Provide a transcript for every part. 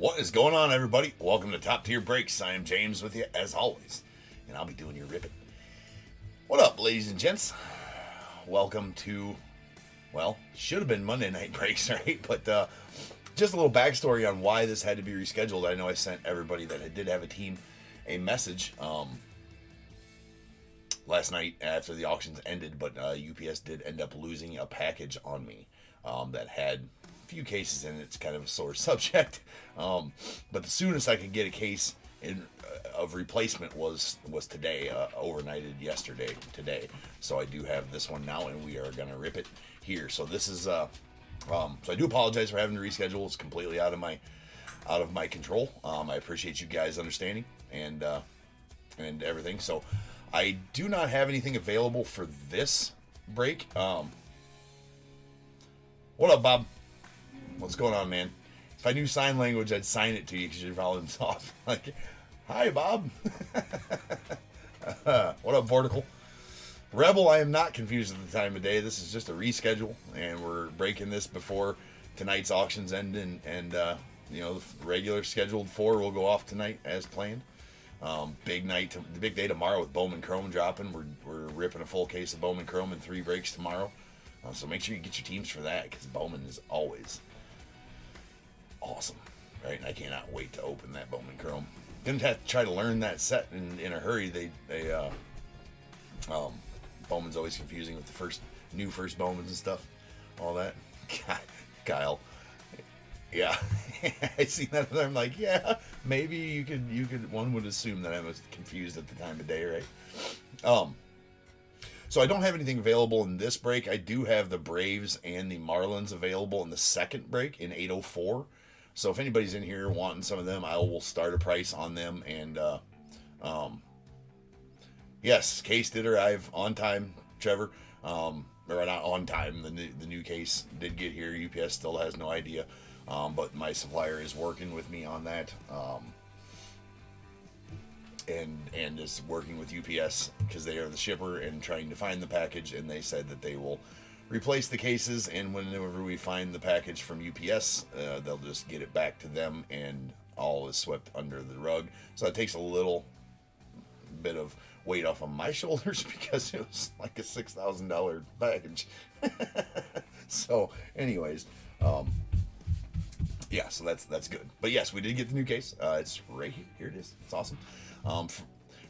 What is going on, everybody? Welcome to Top Tier Breaks. I am James with you, as always, and I'll be doing your ripping. What up, ladies and gents? Welcome to, well, should have been Monday Night Breaks, right? But just a little backstory on why this had to be rescheduled. I know I sent everybody that I did have a team a message last night after the auctions ended, but UPS did end up losing a package on me that had few cases in it. It's kind of a sore subject, but the soonest I could get a case of replacement was today, overnighted yesterday today. So I do have this one now, and we are gonna rip it here. So this is so I do apologize for having to reschedule. It's completely out of my control. I appreciate you guys understanding and everything. So I do not have anything available for this break. What up, Bob? What's going on, man? If I knew sign language, I'd sign it to you because your volume's off. Like, hi, Bob. What up, Vortical? Rebel, I am not confused at the time of day. This is just a reschedule, and we're breaking this before tonight's auctions end, and you know, the regular scheduled 4 will go off tonight as planned. Big night, the big day tomorrow with Bowman Chrome dropping. We're ripping a full case of Bowman Chrome in 3 breaks tomorrow. So make sure you get your teams for that, because Bowman is always awesome, right? And I cannot wait to open that Bowman Chrome. Didn't have to try to learn that set in a hurry. Bowman's always confusing with the first Bowmans and stuff, all that. God, Kyle, yeah, I see that, and I'm like, yeah, maybe you could. One would assume that I was confused at the time of day, right? So I don't have anything available in this break. I do have the Braves and the Marlins available in the second break in 804. So if anybody's in here wanting some of them, I will start a price on them. And yes, case did arrive on time, Trevor. Or not on time. The new case did get here. UPS still has no idea, but my supplier is working with me on that. And is working with UPS because they are the shipper and trying to find the package, and they said that they will replace the cases, and whenever we find the package from UPS, they'll just get it back to them, and all is swept under the rug. So it takes a little bit of weight off of my shoulders because it was like a $6,000 package. So anyways, yeah, so that's good. But yes, we did get the new case. It's right here. Here it is. It's awesome.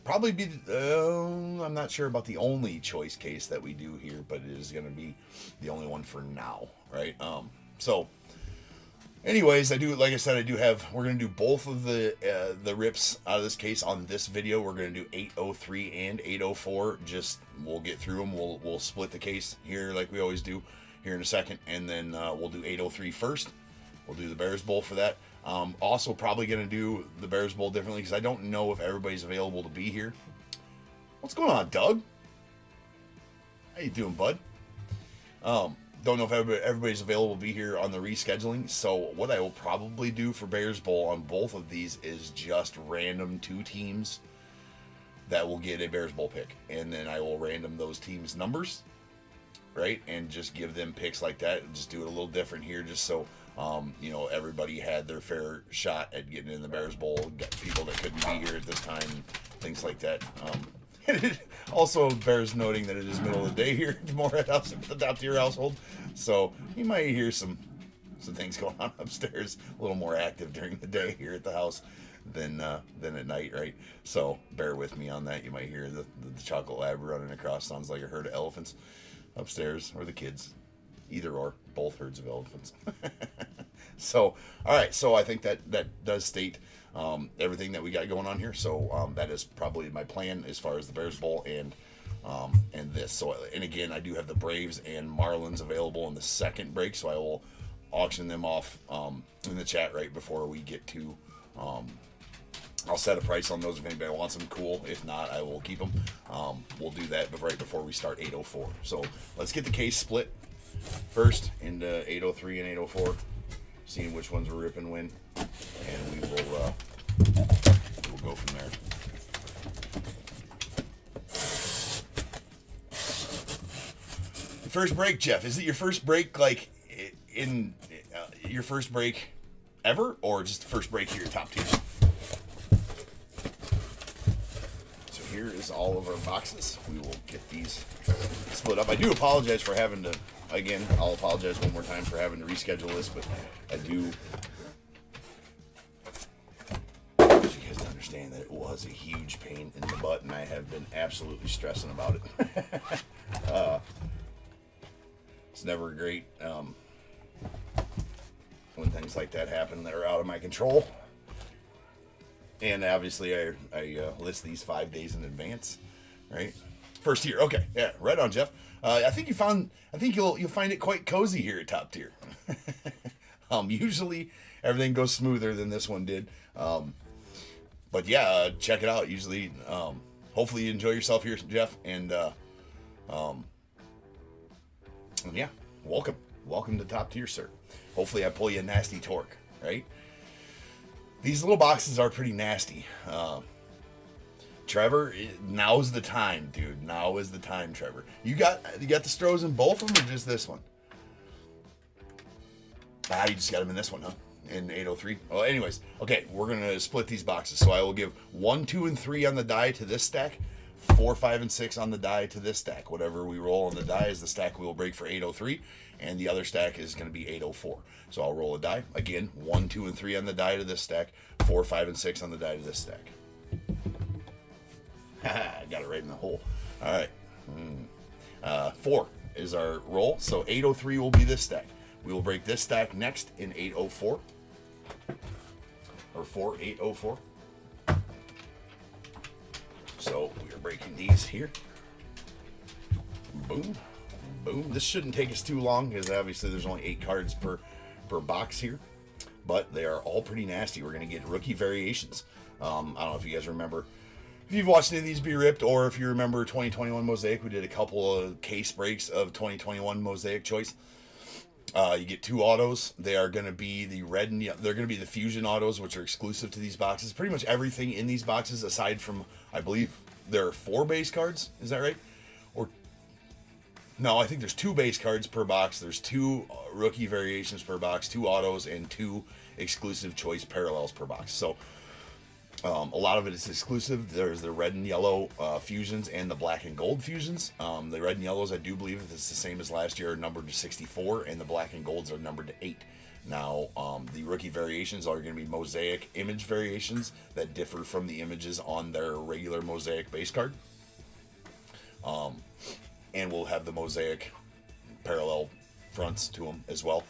Probably be, I'm not sure about the only choice case that we do here, but it is going to be the only one for now, right? So anyways, like I said, we're going to do both of the rips out of this case on this video. We're going to do 803 and 804. We'll get through them. We'll split the case here like we always do here in a second, and then we'll do 803 first. We'll do the Bears Bowl for that. Also probably going to do the Bears Bowl differently because I don't know if everybody's available to be here. What's going on, Doug? How you doing, bud? Don't know if everybody's available to be here on the rescheduling. So what I will probably do for Bears Bowl on both of these is just random 2 teams that will get a Bears Bowl pick. And then I will random those teams' numbers, right? And just give them picks like that. And just do it a little different here just so you know, everybody had their fair shot at getting in the Bears Bowl. Got people that couldn't be here at this time, things like that. Also, bears noting that it is middle of the day here at Morehead House, at the Top Tier household. So you might hear some things going on upstairs, a little more active during the day here at the house than at night, right? So bear with me on that. You might hear the chocolate lab running across. Sounds like a herd of elephants upstairs, or the kids. Either or, both herds of elephants. So, all right. So I think that does state everything that we got going on here. So that is probably my plan as far as the Bears Bowl and this. So, and again, I do have the Braves and Marlins available in the second break. So I will auction them off in the chat right before we get to. I'll set a price on those if anybody wants them. Cool. If not, I will keep them. We'll do that right before we start 804. So let's get the case split first into 803 and 804, seeing which ones we're ripping when, and we will go from there. First break, Jeff. Is it your first break, like in your first break ever, or just the first break here at Top Tier. So here is all of our boxes. We will get these split up. I do apologize for having to, again, I'll apologize one more time for having to reschedule this, but I do want you guys to understand that it was a huge pain in the butt, and I have been absolutely stressing about it. It's never great when things like that happen that are out of my control. And obviously, I list these 5 days in advance, right? First tier, okay, yeah, right on, Jeff. I think you'll find it quite cozy here at Top Tier. Usually everything goes smoother than this one did, but yeah, check it out. Usually, hopefully you enjoy yourself here, Jeff, and yeah, welcome to Top Tier, sir. Hopefully I pull you a nasty torque, right? These little boxes are pretty nasty. Trevor, now's the time, dude. Now is the time, Trevor. You got the Stros in both of them, or just this one? You just got them in this one, huh? In 803. Well, anyways, okay, we're gonna split these boxes. So I will give 1, 2, and 3 on the die to this stack, 4, 5, and 6 on the die to this stack. Whatever we roll on the die is the stack we will break for 803, and the other stack is going to be 804. So I'll roll a die. Again, 1, 2, and 3 on the die to this stack, 4, 5, and 6 on the die to this stack. I got it right in the hole. All right. 4 is our roll, so 803 will be this stack. We will break this stack next in 804. Or 4804. So we are breaking these here. Boom. Boom. This shouldn't take us too long because obviously there's only 8 cards per box here. But they are all pretty nasty. We're going to get rookie variations. I don't know if you guys remember. If you've watched any of these be ripped, or if you remember 2021 Mosaic, we did a couple of case breaks of 2021 Mosaic choice. You get 2 autos. They are going to be the red and they're going to be the fusion autos, which are exclusive to these boxes. Pretty much everything in these boxes, aside from, I believe there are 4 base cards. Is that right? Or no, I think there's 2 base cards per box. There's 2 rookie variations per box, 2 autos, and 2 exclusive choice parallels per box. So a lot of it is exclusive. There's the red and yellow fusions and the black and gold fusions. The red and yellows, I do believe it's the same as last year, are numbered to 64, and the black and golds are numbered to 8. Now, the rookie variations are going to be Mosaic image variations that differ from the images on their regular Mosaic base card. And we'll have the Mosaic parallel fronts to them as well.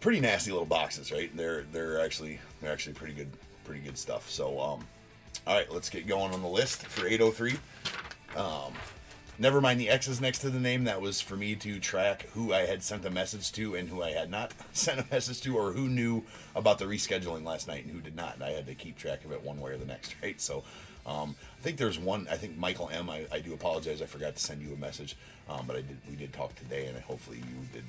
Pretty nasty little boxes, right? They're actually pretty good stuff. So, all right, let's get going on the list for 803. Never mind the X's next to the name. That was for me to track who I had sent a message to and who I had not sent a message to, or who knew about the rescheduling last night and who did not. And I had to keep track of it one way or the next, right? So, I think there's one. I think Michael M. I do apologize. I forgot to send you a message, but we did talk today, and hopefully you did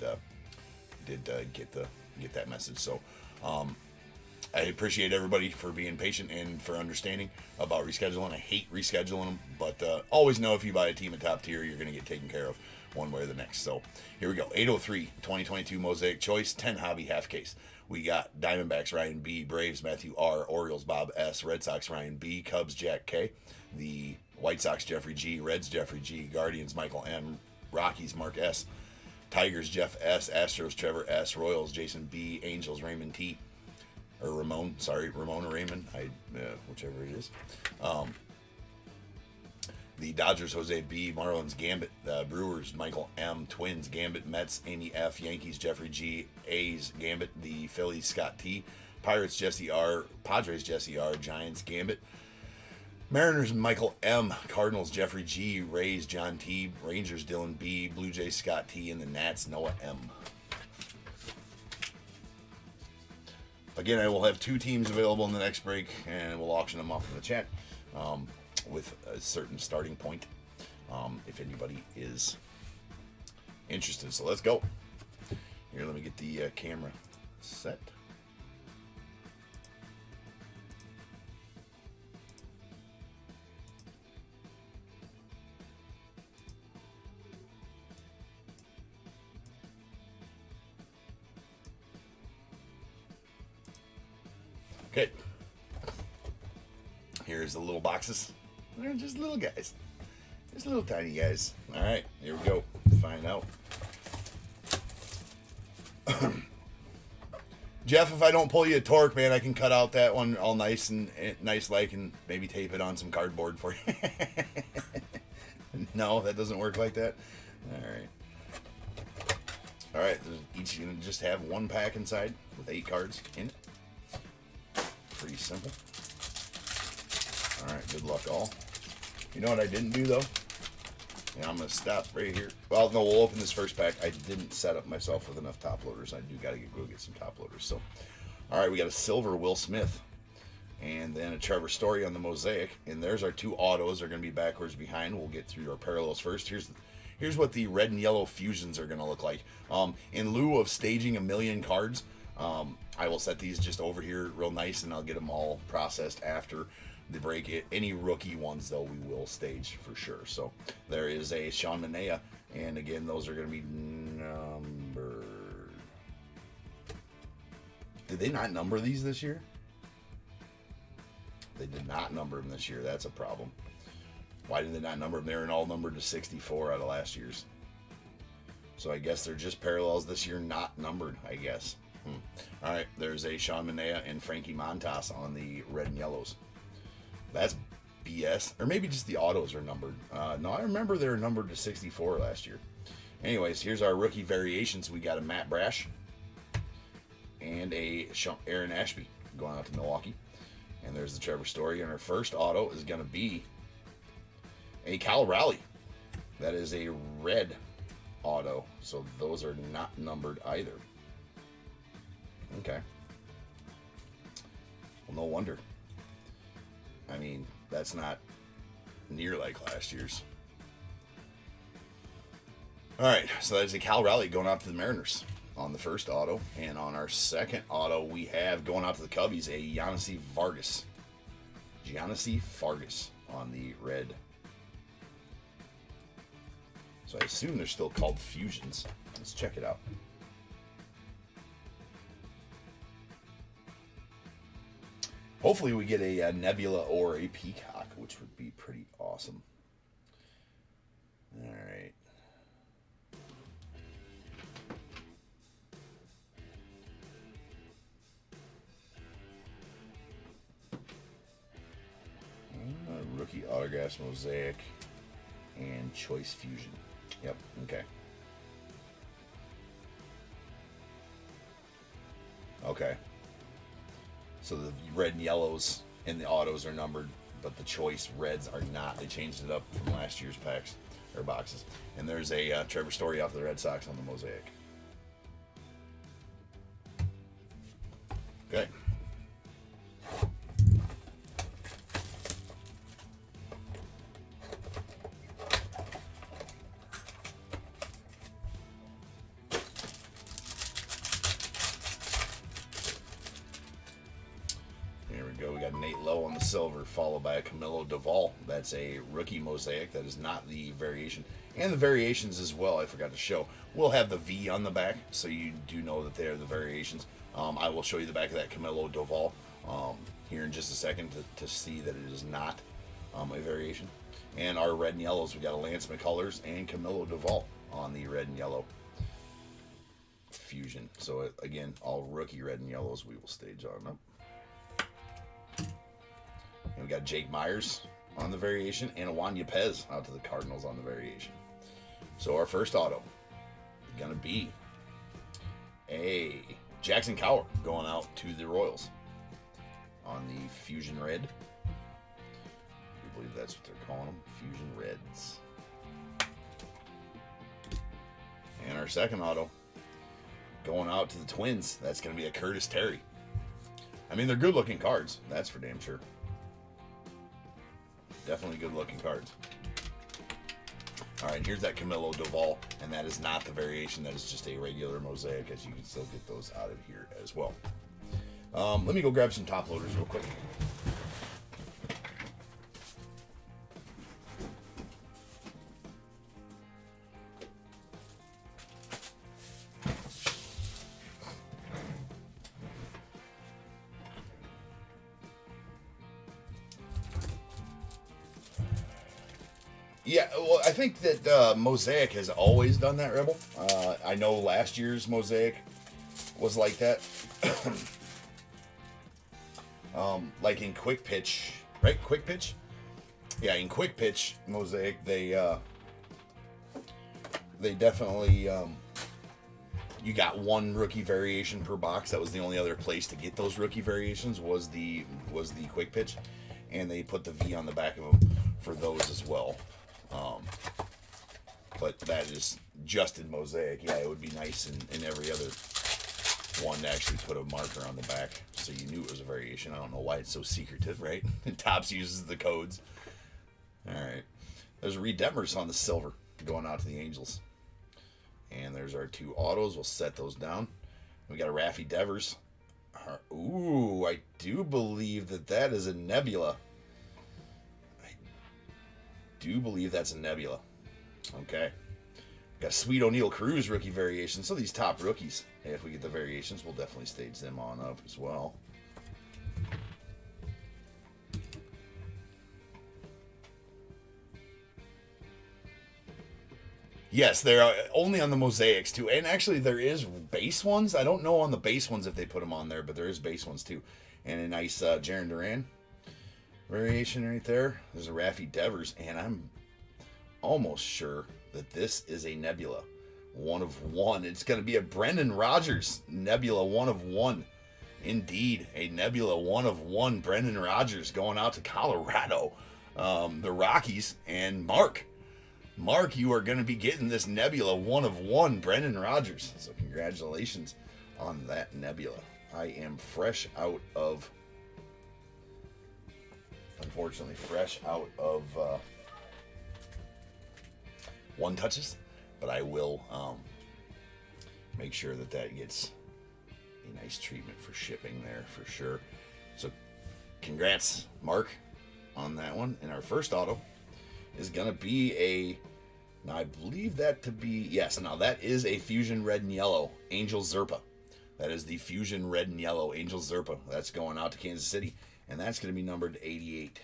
get that message. So I appreciate everybody for being patient and for understanding about rescheduling. I hate rescheduling them, but always know if you buy a team at Top Tier, you're going to get taken care of one way or the next. So here we go. 803 2022 Mosaic Choice 10 Hobby half case. We got Diamondbacks Ryan B, Braves Matthew R, Orioles Bob S, Red Sox Ryan B, Cubs Jack K, the White Sox Jeffrey G, Reds Jeffrey G, Guardians Michael M, Rockies Mark S, Tigers Jeff S, Astros Trevor S, Royals Jason B, Angels Raymond T, or Ramon or Raymond, whichever it is. The Dodgers Jose B, Marlins Gambit, Brewers Michael M, Twins Gambit, Mets Amy F, Yankees Jeffrey G, A's Gambit, the Phillies Scott T, Pirates Jesse R, Padres Jesse R, Giants Gambit, Mariners Michael M, Cardinals Jeffrey G, Rays John T, Rangers Dylan B, Blue Jays Scott T, and the Nats Noah M. Again, I will have 2 teams available in the next break, and we'll auction them off in the chat with a certain starting point if anybody is interested. So let's go. Here, let me get the camera set. Okay. Here's the little boxes. They're just little guys. Just little tiny guys. All right, here we go. Find out. Jeff, if I don't pull you a torque, man, I can cut out that one all nice and nice like and maybe tape it on some cardboard for you. No, that doesn't work like that. All right. All right, each going to just have one pack inside with 8 cards in it. Pretty simple. All right, good luck all. You know what I didn't do though? And I'm going to stop right here. Well, no, we'll open this first pack. I didn't set up myself with enough top loaders. I do got to go get some top loaders. So, all right, we got a silver Will Smith. And then a Trevor Story on the Mosaic. And there's our 2 autos. They're going to be backwards behind. We'll get through our parallels first. Here's what the red and yellow fusions are going to look like. In lieu of staging 1,000,000 cards, I will set these just over here real nice, and I'll get them all processed after the break. Any rookie ones, though, we will stage for sure. So there is a Sean Manea, and again, those are going to be numbered. Did they not number these this year? They did not number them this year. That's a problem. Why did they not number them? They're all numbered to 64 out of last year's. So I guess they're just parallels this year, not numbered, I guess. All right, there's a Sean Manea and Frankie Montas on the red and yellows. That's BS. Or maybe just the autos are numbered. No, I remember they were numbered to 64 last year. Anyways, here's our rookie variations. We got a Matt Brash and a Aaron Ashby going out to Milwaukee. And there's the Trevor Story. And our first auto is going to be a Cal Raleigh. That is a red auto. So those are not numbered either. Okay. Well, no wonder. I mean, that's not near like last year's. All right, so that's a Cal Raleigh going out to the Mariners on the first auto. And on our second auto, we have going out to the Cubbies, a Giannis Vargas. Giannis Vargas on the red. So I assume they're still called fusions. Let's check it out. Hopefully we get a Nebula or a Peacock, which would be pretty awesome. All right. Rookie autographs, Mosaic, and Choice Fusion. Yep, okay. Okay. So the red and yellows and the autos are numbered, but the choice reds are not. They changed it up from last year's packs or boxes. And there's a Trevor Story off the Red Sox on the Mosaic. Okay. We got Nate Lowe on the silver, followed by a Camilo Duvall. That's a rookie Mosaic. That is not the variation. And the variations as well, I forgot to show. We'll have the V on the back, so you do know that they're the variations. I will show you the back of that Camilo Duvall here in just a second to see that it is not a variation. And our red and yellows, we got a Lance McCullers and Camilo Duvall on the red and yellow fusion. So again, all rookie red and yellows we will stage on up. And we got Jake Myers on the variation and a Juan Yepez out to the Cardinals on the variation. So our first auto is going to be a Jackson Cowher going out to the Royals on the Fusion Red. I believe that's what they're calling them, Fusion Reds. And our second auto going out to the Twins. That's going to be a Curtis Terry. I mean, they're good-looking cards. That's for damn sure. Definitely good-looking cards. All right, here's that Camilo Duvall, and that is not the variation. That is just a regular Mosaic, as you can still get those out of here as well. Let me go grab some top loaders real quick. Yeah, well, I think that Mosaic has always done that, Rebel. I know last year's Mosaic was like that. Like in Quick Pitch, right? Quick Pitch? Yeah, in Quick Pitch Mosaic, they definitely you got one rookie variation per box. That was the only other place to get those rookie variations was the Quick Pitch, and they put the V on the back of them for those as well. But that is just in Mosaic. Yeah, it would be nice in every other one to actually put a marker on the back so you knew it was a variation. I don't know why it's so secretive, right? And Topps uses the codes. All right. There's Redeemers on the silver going out to the Angels. And there's our two autos. We'll set those down. We got a Raffy Devers. Ooh, I do believe that is a Nebula. I do believe that's a Nebula. Okay. Got a Sweet O'Neal Cruz rookie variation. So these top rookies, if we get the variations, we'll definitely stage them on up as well. Yes, they're only on the Mosaics too. And actually there is base ones. I don't know on the base ones if they put them on there, but there is base ones too. And a nice Jarren Duran variation right there. There's a Raffy Devers, and I'm almost sure that this is a Nebula. 1 of 1. It's going to be a Brendan Rodgers Nebula 1 of 1. Indeed, a Nebula 1 of 1. Brendan Rodgers going out to Colorado. The Rockies. And Mark, you are going to be getting this Nebula 1 of 1 Brendan Rodgers. So congratulations on that Nebula. I am unfortunately fresh out of one touches, but I will make sure that gets a nice treatment for shipping there for sure. So congrats, Mark, on that one. And our first auto is going to be now I believe that to be, yes, now that is a Fusion Red and Yellow Angel Zerpa. That is the Fusion Red and Yellow Angel Zerpa. That's going out to Kansas City, and that's going to be numbered 88.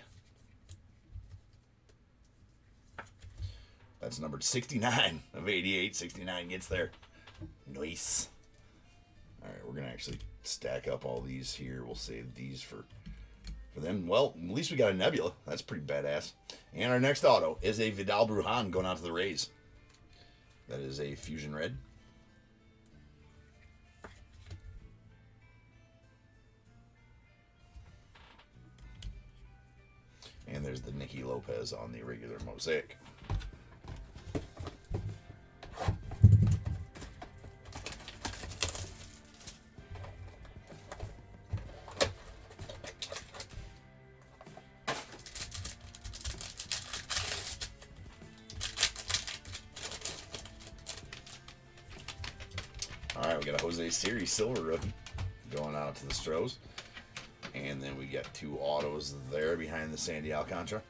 That's numbered 69 of 88. 69 gets there. Nice. All right, we're going to actually stack up all these here. We'll save these for them. Well, at least we got a Nebula. That's pretty badass. And our next auto is a Vidal Brujan going out to the Rays. That is a Fusion Red. And there's the Nicky Lopez on the regular Mosaic. All right, we got a Jose Siri silver rookie going out to the Stros. And then we got two autos there behind the Sandy Alcantara.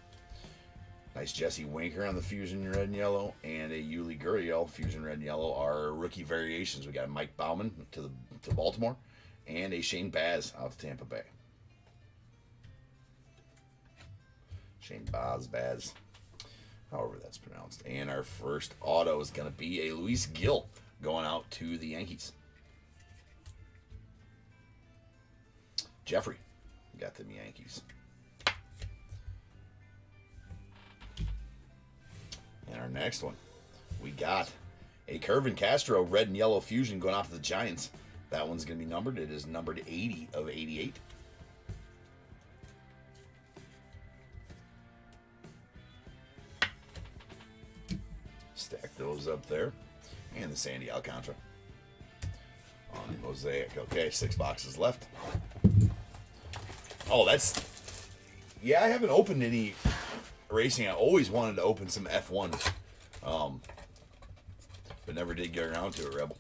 Nice Jesse Winker on the Fusion Red and Yellow, and a Yuli Gurriel Fusion Red and Yellow are rookie variations. We got Mike Bauman to Baltimore, and a Shane Baz out to Tampa Bay. Shane Baz, however that's pronounced. And our first auto is going to be a Luis Gil going out to the Yankees. Jeffrey got them Yankees. And our next one, we got a Kervin Castro Red and Yellow Fusion going out to the Giants. That one's going to be numbered. It is numbered 80 of 88. Stack those up there. And the Sandy Alcantara on the Mosaic. Okay, 6 boxes left. Oh, yeah, I haven't opened any racing. I always wanted to open some F1s, but never did get around to it, Rebel.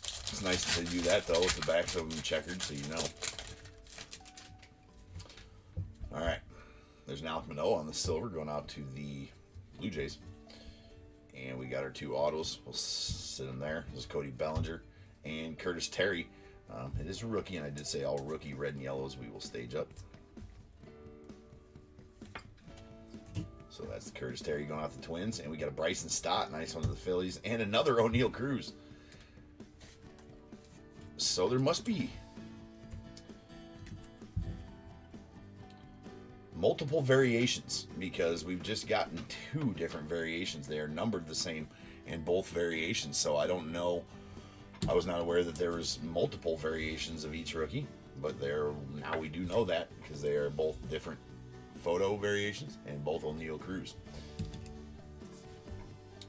It's nice that they do that, though, with the backs of them checkered, so you know. All right, there's an Alec Manoah on the silver going out to the Blue Jays. And we got our two autos. We'll sit them there. This is Cody Bellinger and Curtis Terry. It is a rookie, and I did say all rookie red and yellows we will stage up. So that's the Curtis Terry going off the Twins. And we got a Bryson Stott, nice one of the Phillies. And another O'Neal Cruz. So there must be multiple variations, because we've just gotten 2 different variations. They are numbered the same in both variations. So I don't know. I was not aware that there was multiple variations of each rookie. But now we do know that, because they are both different photo variations and both O'Neal Cruz.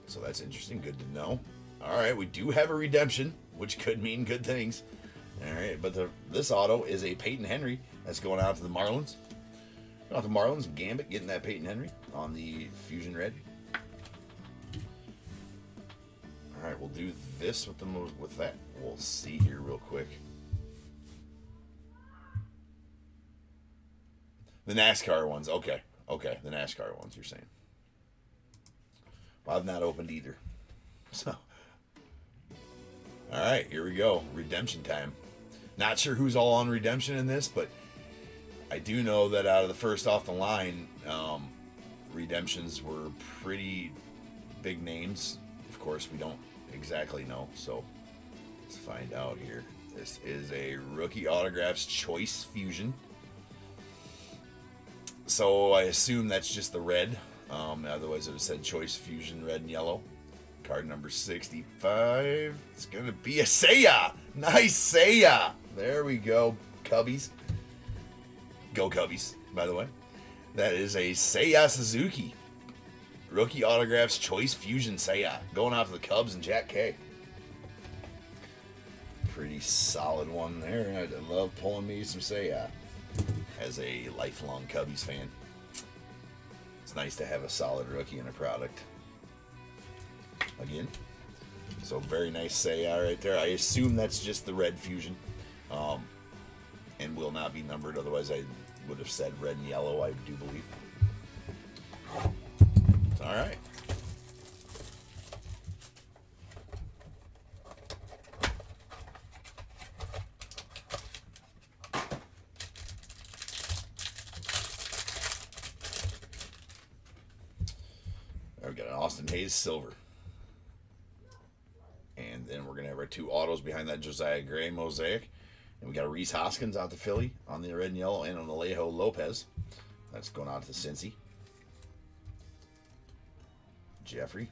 So that's interesting. Good to know. All right, we do have a redemption, which could mean good things. All right, but this auto is a Peyton Henry that's going out to the Marlins. Going out to the Marlins, Gambit getting that Peyton Henry on the Fusion Red. All right, we'll do this with that. We'll see here real quick. The NASCAR ones. Okay. The NASCAR ones, you're saying. Well, I've not opened either. So. All right, here we go. Redemption time. Not sure who's all on redemption in this, but I do know that out of the first off the line, redemptions were pretty big names. Of course, we don't exactly know, so let's find out here. This is a Rookie Autographs Choice Fusion. So I assume that's just the red. Otherwise it would have said Choice Fusion Red and Yellow. Card number 65. It's going to be a Seiya. Nice Seiya. There we go. Cubbies. Go Cubbies, by the way. That is a Seiya Suzuki. Rookie Autographs Choice Fusion Seiya. Going out to the Cubs and Jack K. Pretty solid one there. I love pulling me some Seiya. As a lifelong Cubbies fan, it's nice to have a solid rookie in a product. Again, so very nice Seiya right there. I assume that's just the red fusion, and will not be numbered. Otherwise, I would have said red and yellow. I do believe. All right. We got an Austin Hayes silver. And then we're going to have our 2 autos behind that Josiah Gray Mosaic. And we got a Rhys Hoskins out to Philly on the red and yellow, and on Alejo Lopez. That's going out to Cincy. Jeffrey.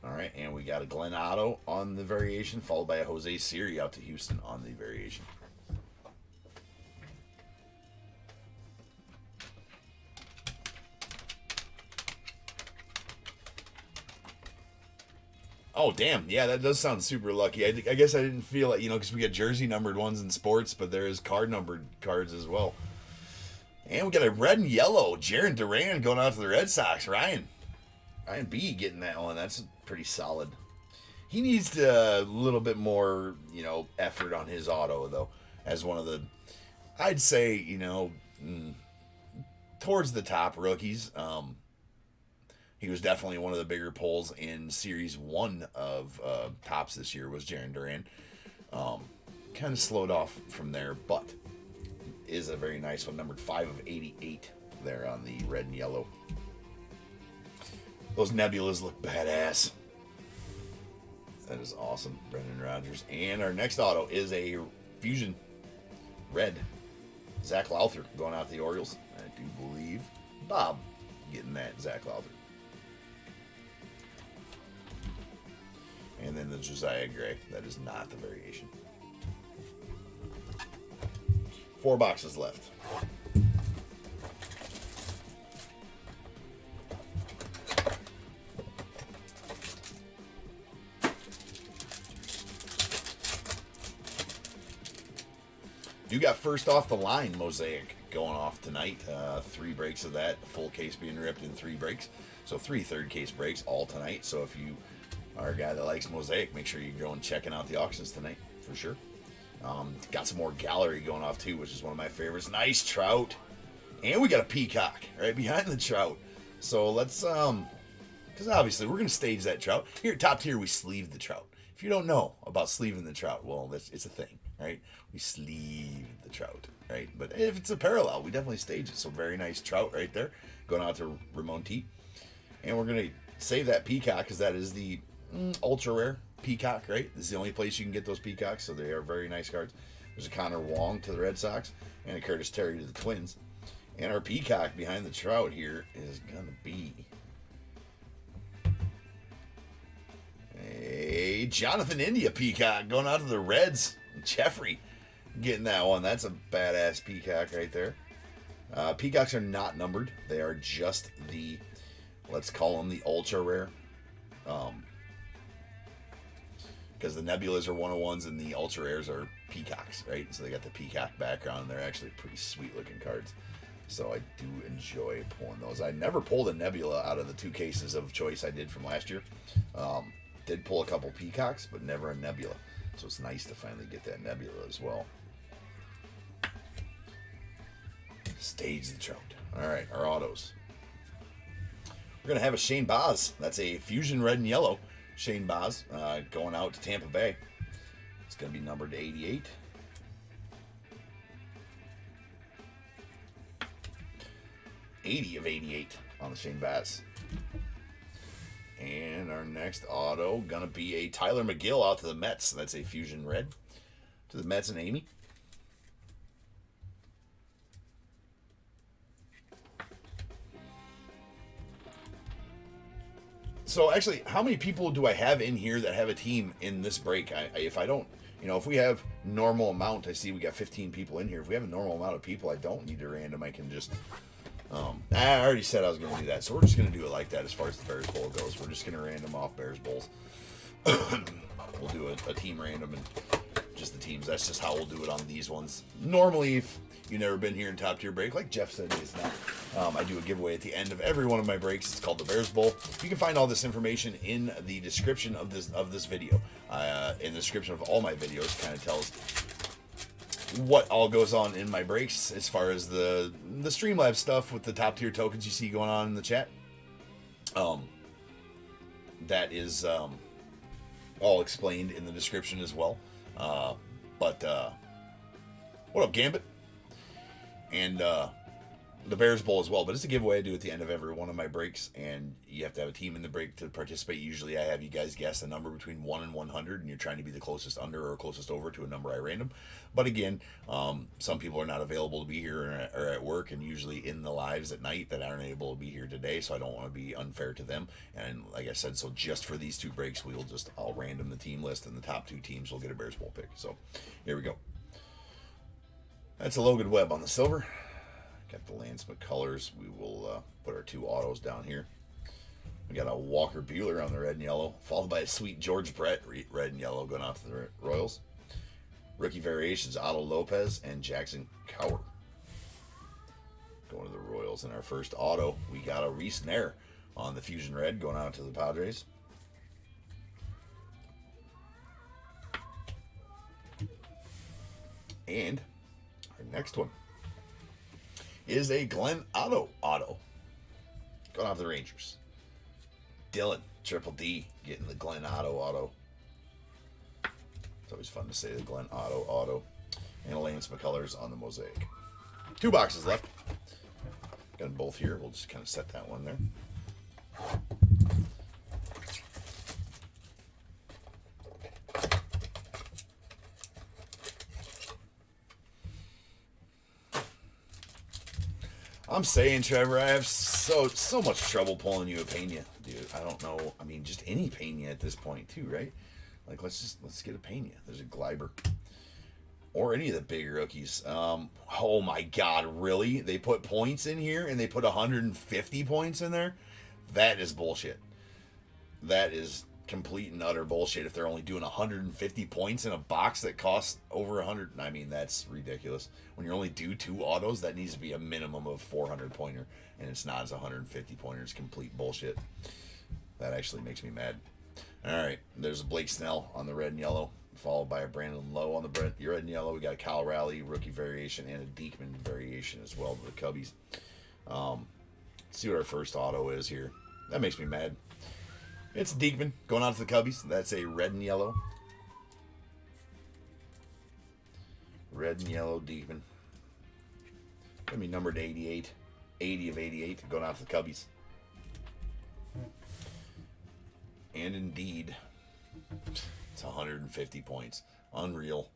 All right, and we got a Glenn Otto on the variation, followed by a Jose Siri out to Houston on the variation. Oh, damn. Yeah, that does sound super lucky. I guess I didn't feel it, because we got jersey numbered ones in sports, but there is card numbered cards as well. And we got a red and yellow Jarren Duran going out to the Red Sox. Ryan B getting that one. That's pretty solid. He needs a little bit more, effort on his auto, though, as one of the, I'd say, towards the top rookies. He was definitely one of the bigger pulls in Series 1 of Topps this year was Jarren Duran. Kind of slowed off from there, but is a very nice one. Numbered 5 of 88 there on the red and yellow. Those nebulas look badass. That is awesome. Brendan Rodgers. And our next auto is a Fusion red. Zach Lowther going out to the Orioles. I do believe Bob getting that Zach Lowther. And then the Josiah Gray. That is not the variation. 4 boxes left. You got first off the line Mosaic going off tonight. 3 breaks of that. The full case being ripped in 3 breaks. So 3 third case breaks all tonight. So if you are a guy that likes Mosaic, make sure you go and checking out the auctions tonight for sure. Got some more gallery going off too, which is one of my favorites. Nice Trout. And we got a Peacock right behind the Trout. So let's, because obviously we're going to stage that Trout. Here at Top Tier, we sleeve the Trout. If you don't know about sleeving the Trout, well, it's a thing. right? We sleeve the trout, right? But if it's a parallel, we definitely stage it. So very nice trout right there, going out to Ramon T. And we're gonna save that peacock because that is the ultra rare peacock, right? This is the only place you can get those peacocks, so they are very nice cards. There's a Connor Wong to the Red Sox and a Curtis Terry to the Twins. And our peacock behind the trout here is gonna be a Jonathan India peacock going out to the Reds. Jeffrey getting that one. That's a badass peacock right there. Peacocks are not numbered. They are just the, let's call them the ultra rare. Because the Nebulas are 101s and the ultra rares are peacocks, right? So they got the peacock background and they're actually pretty sweet looking cards. So I do enjoy pulling those. I never pulled a Nebula out of the 2 cases of choice I did from last year. Did pull a couple peacocks, but never a Nebula. So it's nice to finally get that Nebula as well. Stage the trout. All right, our autos. We're going to have a Shane Baz. That's a Fusion Red and Yellow Shane Baz going out to Tampa Bay. It's going to be numbered to 88. $80 of 88 on the Shane Baz. And our next auto gonna be a Tyler McGill out to the Mets. That's a Fusion Red to the Mets and Amy. So actually, how many people do I have in here that have a team in this break? If I don't, if we have normal amount, I see we got 15 people in here. If we have a normal amount of people, I don't need to random. I can just I already said I was going to do that, so we're just going to do it like that as far as the Bears Bowl goes. We're just going to random off Bears Bowls. We'll do a team random and just the teams. That's just how we'll do it on these ones. Normally, if you've never been here in Top Tier Break, like Jeff said just now, I do a giveaway at the end of every one of my breaks. It's called the Bears Bowl. You can find all this information in the description of this video. In the description of all my videos, kind of tells what all goes on in my breaks as far as the Streamlabs stuff with the top tier tokens you see going on in the chat. That is all explained in the description as well. What up, Gambit? And the Bears Bowl as well, but it's a giveaway I do at the end of every one of my breaks, and you have to have a team in the break to participate. Usually I have you guys guess a number between 1 and 100, and you're trying to be the closest under or closest over to a number I random. But again, some people are not available to be here or at work, and usually in the lives at night that aren't able to be here today, so I don't want to be unfair to them. And like I said, so just for these 2 breaks, I'll random the team list, and the top 2 teams will get a Bears Bowl pick. So here we go. That's a Logan Webb on the silver. Got the Lance McCullers. We will put our 2 autos down here. We got a Walker Buehler on the red and yellow, followed by a sweet George Brett red and yellow going off to the Royals. Rookie variations, Otto Lopez and Jackson Cower going to the Royals. In our first auto, we got a Reese Nair on the Fusion Red going out to the Padres. And our next one is a Glenn auto going off the Rangers. Dylan, Triple D, getting the Glenn auto. It's always fun to say the Glenn auto. And Lance McCullers on the Mosaic. 2 boxes left. Got them both here. We'll just kind of set that one there. I'm saying, Trevor, I have so much trouble pulling you a Pena, dude. I don't know. I mean, just any Pena at this point, too, right? Like, let's get a Pena. There's a Gleiber. Or any of the big rookies. Oh, my God, really? They put points in here, and they put 150 points in there? That is bullshit. That is complete and utter bullshit if they're only doing 150 points in a box that costs over 100. I mean, that's ridiculous. When you're only due 2 autos, that needs to be a minimum of 400 pointer, and it's not as 150 pointer. It's complete bullshit. That actually makes me mad. All right, there's a Blake Snell on the red and yellow, followed by a Brandon Lowe on the red and yellow. We got a Kyle Raleigh rookie variation and a Diekman variation as well to the Cubbies. Let's see what our first auto is here. That makes me mad. It's Diekman going out to the Cubbies. That's a red and yellow. Red and yellow deepin. Gonna be numbered 88. 80 of 88 going out to the Cubbies. And indeed, it's 150 points. Unreal.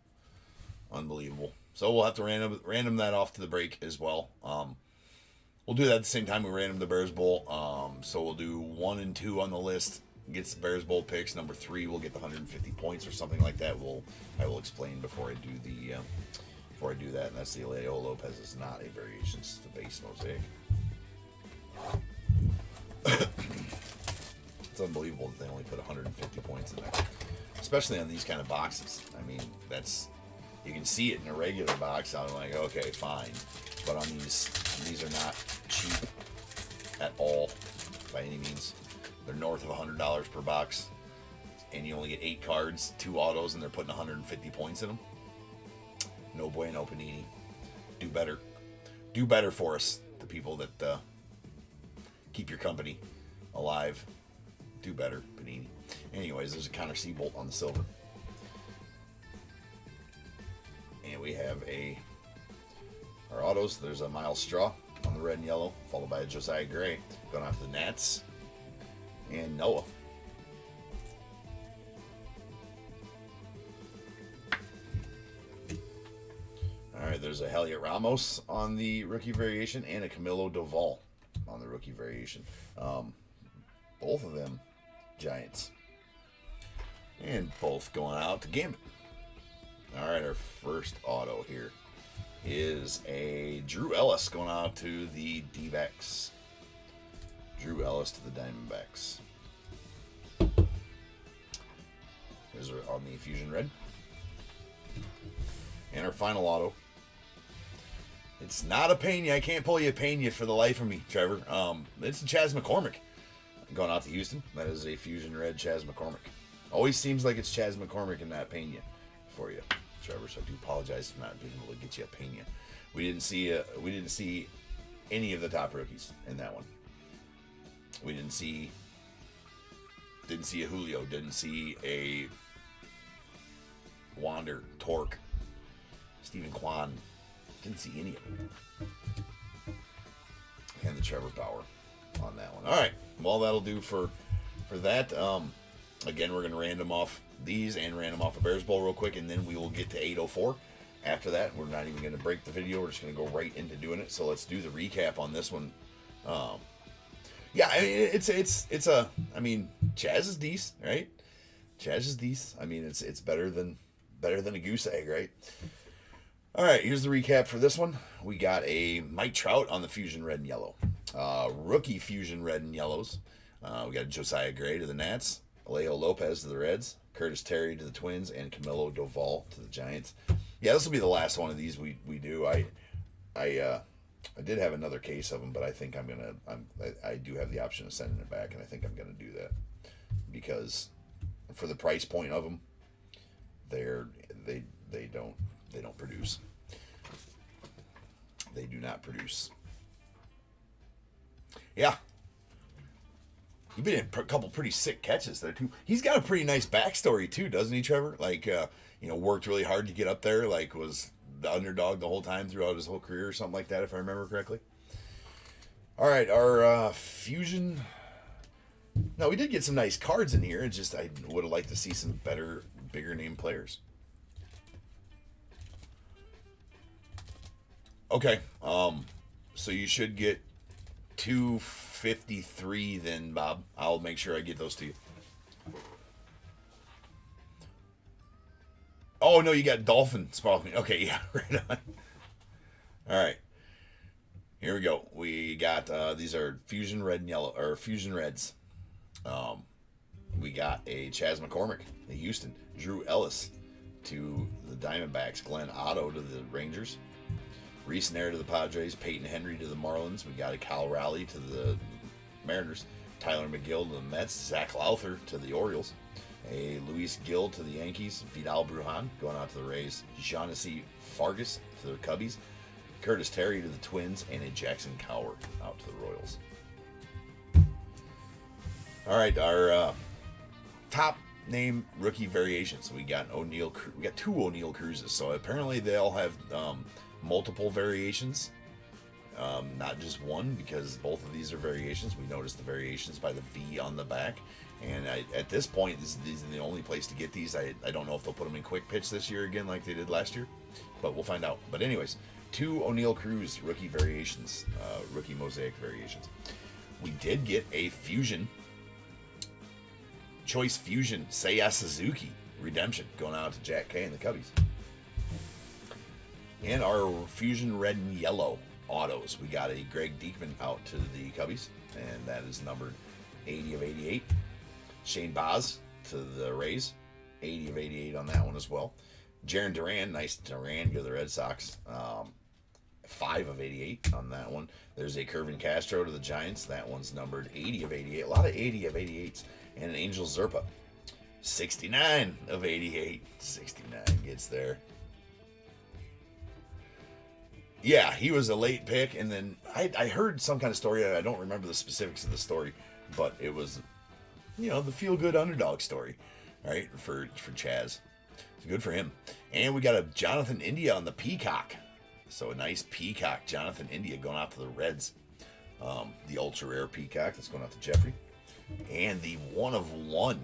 Unbelievable. So we'll have to random that off to the break as well. We'll do that at the same time we random the Bears Bowl. So we'll do 1 and 2 on the list. Gets the Bears Bowl picks. Number 3 will get the 150 points or something like that. I will explain before I do that. And that's the Alejo Lopez is not a variation. It's the base Mosaic. It's unbelievable that they only put 150 points in there, especially on these kind of boxes. I mean, you can see it in a regular box. I'm like, okay, fine, but on these are not cheap at all by any means. They're north of $100 per box, and you only get 8 cards, 2 autos, and they're putting 150 points in them. No bueno, Panini. Do better. Do better for us, the people that keep your company alive. Do better, Panini. Anyways, there's a Connor Seabolt on the silver. And we have our autos. There's a Miles Straw on the red and yellow, followed by a Josiah Gray going out to the Nats. And Noah. Alright, there's a Heliot Ramos on the rookie variation and a Camilo Doval on the rookie variation. Both of them Giants. And both going out to Gambit. Alright, our first auto here is a Drew Ellis going out to the D-backs. Drew Ellis to the Diamondbacks. Here's on the Fusion Red. And our final auto. It's not a Pena. I can't pull you a Pena for the life of me, Trevor. It's a Chas McCormick going out to Houston. That is a Fusion Red Chas McCormick. Always seems like it's Chas McCormick and not Pena for you, Trevor. So I do apologize for not being able to get you a Pena. We didn't see any of the top rookies in that one. We didn't see a Julio, didn't see a Wander, Torque, Stephen Kwan, didn't see any of them. And the Trevor Bauer on that one. All right, well, that'll do for that. Again, we're going to random off these and random off a Bears Bowl real quick, and then we will get to 804. After that, we're not even going to break the video. We're just going to go right into doing it. So let's do the recap on this one. Yeah, I mean, Chaz is decent, right? Chaz is decent. I mean, it's better than a goose egg, right? All right, here's the recap for this one. We got a Mike Trout on the Fusion Red and Yellow. Rookie Fusion Red and Yellows. We got Josiah Gray to the Nats, Alejo Lopez to the Reds, Curtis Terry to the Twins, and Camilo Doval to the Giants. Yeah, this will be the last one of these we do. I did have another case of them, but I think I do have the option of sending it back, and I think I'm gonna do that because for the price point of them, they don't produce. They do not produce. Yeah. You've been in a couple pretty sick catches there too. He's got a pretty nice backstory too, doesn't he, Trevor? Like, worked really hard to get up there. Like, was the underdog the whole time throughout his whole career or something like that, if I remember correctly. All right, our Fusion. No, we did get some nice cards in here. It's just I would have liked to see some better, bigger name players. Okay, so you should get 253 then, Bob. I'll make sure I get those to you. Oh, no, you got Dolphin Sparkling. Okay, yeah, right on. All right. Here we go. We got, these are Fusion Red and Yellow, or Fusion Reds. We got a Chas McCormick, the Houston. Drew Ellis to the Diamondbacks. Glenn Otto to the Rangers. Reese Nair to the Padres. Peyton Henry to the Marlins. We got a Kyle Raleigh to the Mariners. Tyler McGill to the Mets. Zach Lowther to the Orioles. A Luis Gil to the Yankees. Vidal Brujan going out to the Rays. Shaughnessy Fargas to the Cubbies. Curtis Terry to the Twins. And a Jackson Coward out to the Royals. All right, our top name rookie variations. We got two O'Neal Cruzes. So apparently they all have multiple variations, not just one, because both of these are variations. We noticed the variations by the V on the back. And at this point, these are the only place to get these. I don't know if they'll put them in quick pitch this year again like they did last year, but we'll find out. But anyways, two O'Neal Cruz rookie variations, rookie Mosaic variations. We did get a Choice Fusion Seiya Suzuki redemption going out to Jack K and the Cubbies. And our Fusion Red and Yellow autos. We got a Greg Diekman out to the Cubbies, and that is numbered 80 of 88. Shane Baz to the Rays, 80 of 88 on that one as well. Jarren Duran, nice Duran, go to the Red Sox. 5 of 88 on that one. There's a Kervin Castro to the Giants. That one's numbered 80 of 88. A lot of 80 of 88s. And an Angel Zerpa, 69 of 88. 69 gets there. Yeah, he was a late pick, and then I heard some kind of story. I don't remember the specifics of the story, but it was, the feel-good underdog story, right, for Chaz. It's good for him. And we got a Jonathan India on the Peacock. So a nice Peacock, Jonathan India, going out to the Reds. The ultra-rare Peacock that's going out to Jeffrey. And the 1/1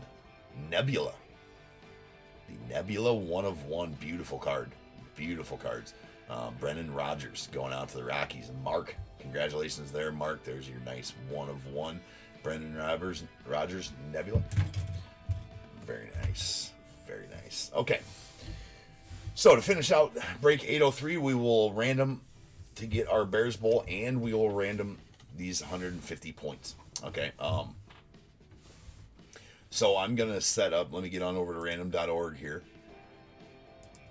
Nebula. The Nebula 1/1. Beautiful card. Beautiful cards. Brendan Rodgers going out to the Rockies. And Mark, congratulations there, Mark. There's your nice 1/1 Brendan Rodgers Nebula. Very nice. Very nice. Okay. So to finish out break 803, we will random to get our Bears Bowl, and we will random these 150 points. Okay. So I'm going to set up, let me get on over to random.org here,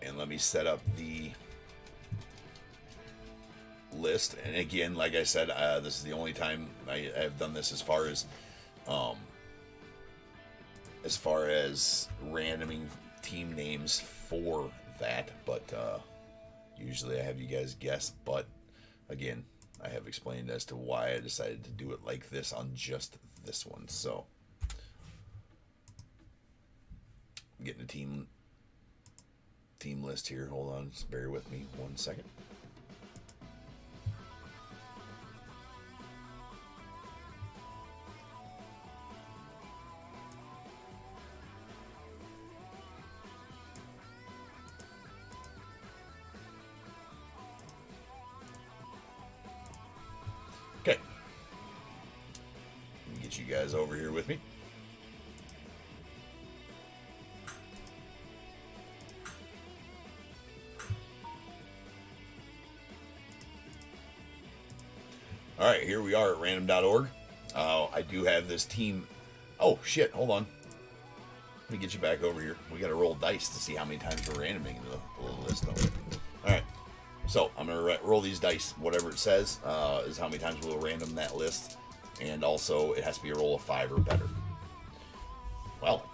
and let me set up the list. And again, like I said, this is the only time I have done this as far as randoming team names for that, but usually I have you guys guess. But again, I have explained as to why I decided to do it like this on just this one. So I'm getting a team list here. Hold on, just bear with me 1 second. Okay. Let me get you guys over here with me. All right, here we are at random.org. I do have this team. Oh, shit. Hold on. Let me get you back over here. We got to roll dice to see how many times we're randoming the little list. All right. So I'm going to roll these dice. Whatever it says is how many times we'll random that list. And also, it has to be a roll of 5 or better. Well,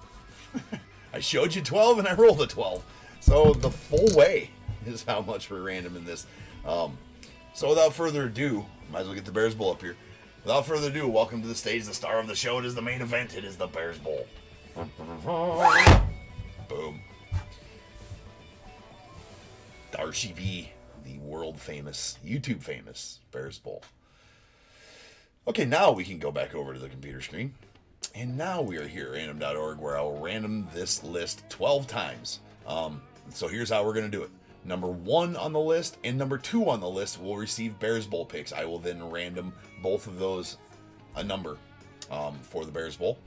I showed you 12 and I rolled a 12. So the full way is how much we're randoming this. So without further ado, might as well get the Bears Bowl up here. Without further ado, welcome to the stage, the star of the show. It is the main event. It is the Bears Bowl. Boom. Darcy B, the world famous, YouTube famous Bears Bowl. Okay, now we can go back over to the computer screen. And now we are here at random.org, where I'll random this list 12 times. So here's how we're going to do it. Number 1 on the list and number 2 on the list will receive Bears Bowl picks. I will then random both of those a number for the Bears Bowl.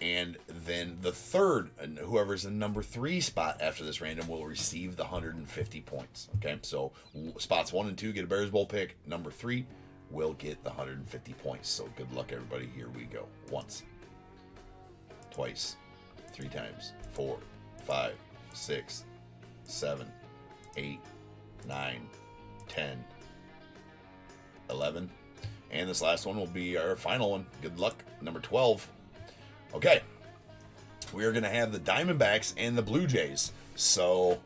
And then the third, whoever's in number 3 spot after this random, will receive the 150 points. Okay, so spots 1 and 2 get a Bears Bowl pick. Number 3 will get the 150 points. So good luck, everybody. Here we go. Once, twice, 3 times, 4, 5, 6, 7, 8, 9, 10, 11. And this last one will be our final one. Good luck. Number 12. Okay. We are going to have the Diamondbacks and the Blue Jays. So,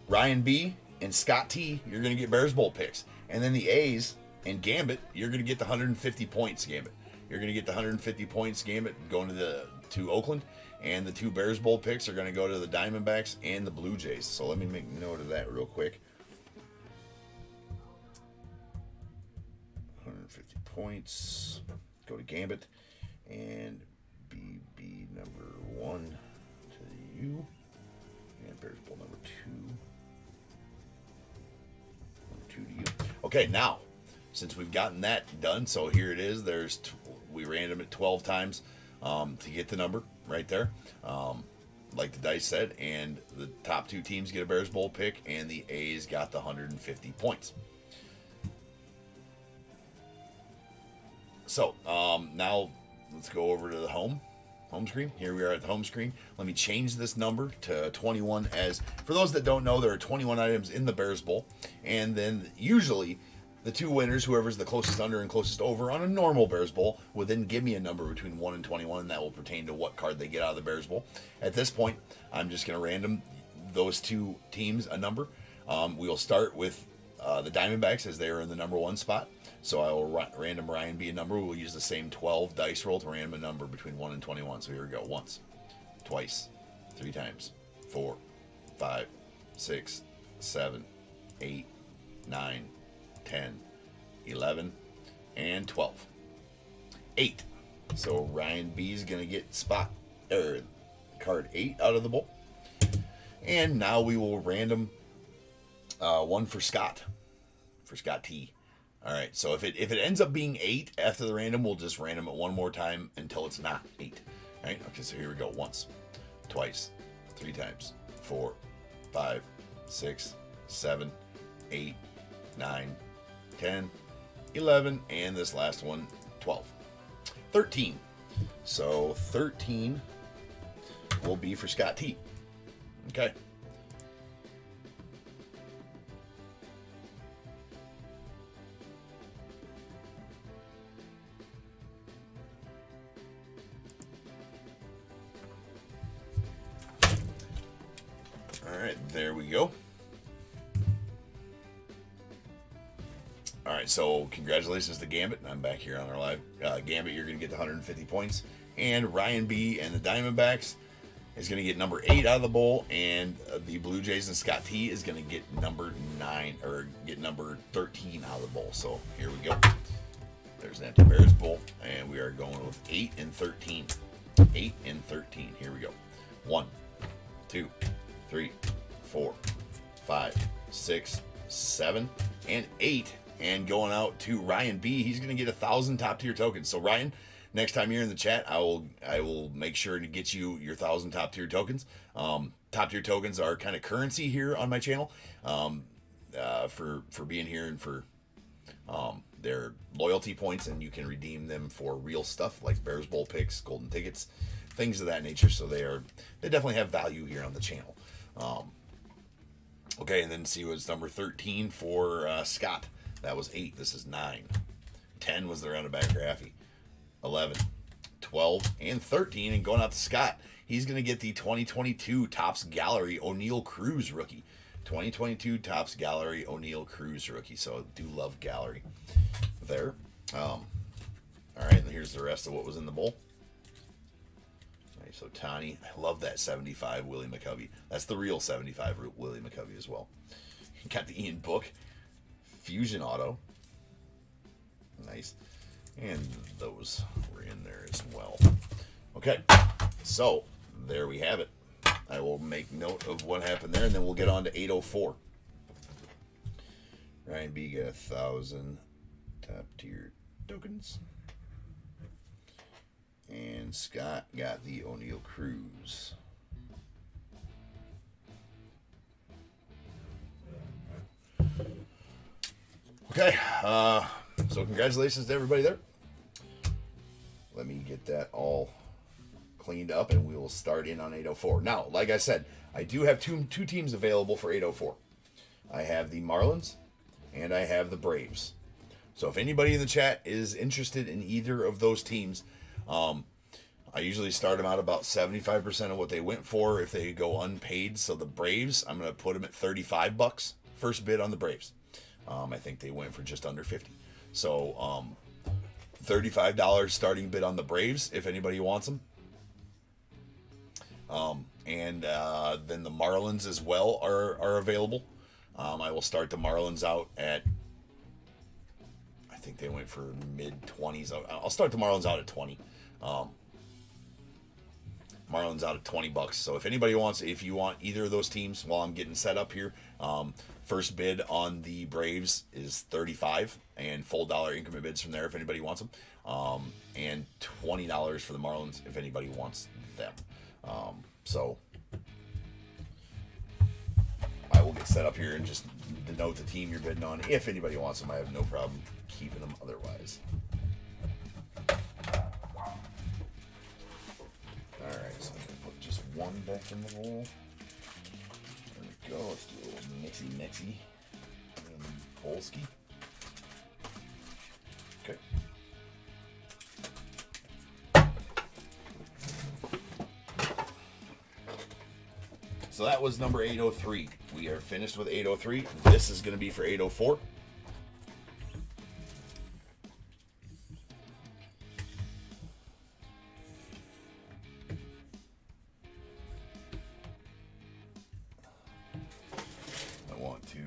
Ryan B and Scott T, you're going to get Bears Bowl picks. And then the A's and Gambit, you're going to get the 150 points, Gambit. You're going to get the 150 points, Gambit, going to the to Oakland, and the 2 Bears Bowl picks are going to go to the Diamondbacks and the Blue Jays. So let me make note of that real quick. 150 points. Go to Gambit, and BB number 1 to you, and Bears Bowl number 2 to you. Okay, now, since we've gotten that done, so here it is. We random it 12 times to get the number right there, like the dice said, and the top 2 teams get a Bears Bowl pick, and the A's got the 150 points. So now let's go over to the home screen. Here we are at the home screen. Let me change this number to 21. As for those that don't know, there are 21 items in the Bears Bowl, and then usually the 2 winners, whoever's the closest under and closest over on a normal Bears Bowl, will then give me a number between 1 and 21, and that will pertain to what card they get out of the Bears Bowl. At this point, I'm just going to random those 2 teams a number. We will start with the Diamondbacks, as they are in the number 1 spot. So I will random Ryan B a number. We'll use the same 12 dice roll to random a number between 1 and 21. So here we go. Once, twice, 3 times, 4, 5, 6, 7, 8, 9, 10, 11, and 12. 8. So Ryan B is going to get card 8 out of the bowl. And now we will random one for Scott T. All right, so if it ends up being 8 after the random, we'll just random it one more time until it's not 8. All right, okay, so here we go. Once, twice, 3 times, 4, 5, 6, 7, 8, 9, 10, 11, and this last one, 12. 13. So 13 will be for Scott T. Okay. All right, there we go. All right, so congratulations to Gambit. I'm back here on our live. Gambit, you're going to get the 150 points. And Ryan B and the Diamondbacks is going to get number 8 out of the bowl. And the Blue Jays and Scott T is going to get number 9, or get number 13 out of the bowl. So here we go. There's an empty Bears bowl. And we are going with 8 and 13. 8 and 13. Here we go. 1, 2, 3, 4, 5, 6, 7, and 8. And going out to Ryan B, he's going to get 1,000 top tier tokens. So Ryan, next time you're in the chat, I will make sure to get you your 1,000 top tier tokens. Top tier tokens are kind of currency here on my channel, for being here, and for their loyalty points, and you can redeem them for real stuff like Bears Bowl picks, golden tickets, things of that nature. So they definitely have value here on the channel. Okay, and then see what's number 13 for Scott. That was 8. This is 9. 10 was the roundabout graphy. 11, 12, and 13. And going out to Scott, he's going to get the 2022 Topps Gallery O'Neal Cruz rookie. 2022 Topps Gallery O'Neal Cruz rookie. So I do love Gallery there. All right, and here's the rest of what was in the bowl. All right, so Tani, I love that 75 Willie McCovey. That's the real 75 Willie McCovey as well. Got the Ian Book. Fusion Auto. Nice. And those were in there as well. Okay, so there we have it. I will make note of what happened there, and then we'll get on to 804. Ryan B got 1,000 top tier tokens. And Scott got the O'Neal Cruz. Okay, so congratulations to everybody there. Let me get that all cleaned up, and we will start in on 804. Now, like I said, I do have two teams available for 804. I have the Marlins, and I have the Braves. So if anybody in the chat is interested in either of those teams, I usually start them out about 75% of what they went for if they go unpaid. So the Braves, I'm going to put them at $35. First bid on the Braves. I think they went for just under 50. So $35 starting bid on the Braves if anybody wants them. And then the Marlins as well are available. I will start the Marlins out at, I think they went for mid-20s. I'll start the Marlins out at 20. Marlins out at $20. So if you want either of those teams while I'm getting set up here, first bid on the Braves is $35 and full dollar increment bids from there if anybody wants them. And $20 for the Marlins if anybody wants them. So I will get set up here and just denote the team you're bidding on. If anybody wants them, I have no problem keeping them otherwise. Alright, so I'm going to put just one back in the hole. There we go. Let's do a little mixy. And Polsky. Okay. So that was number 803. We are finished with 803. This is going to be for 804. I want to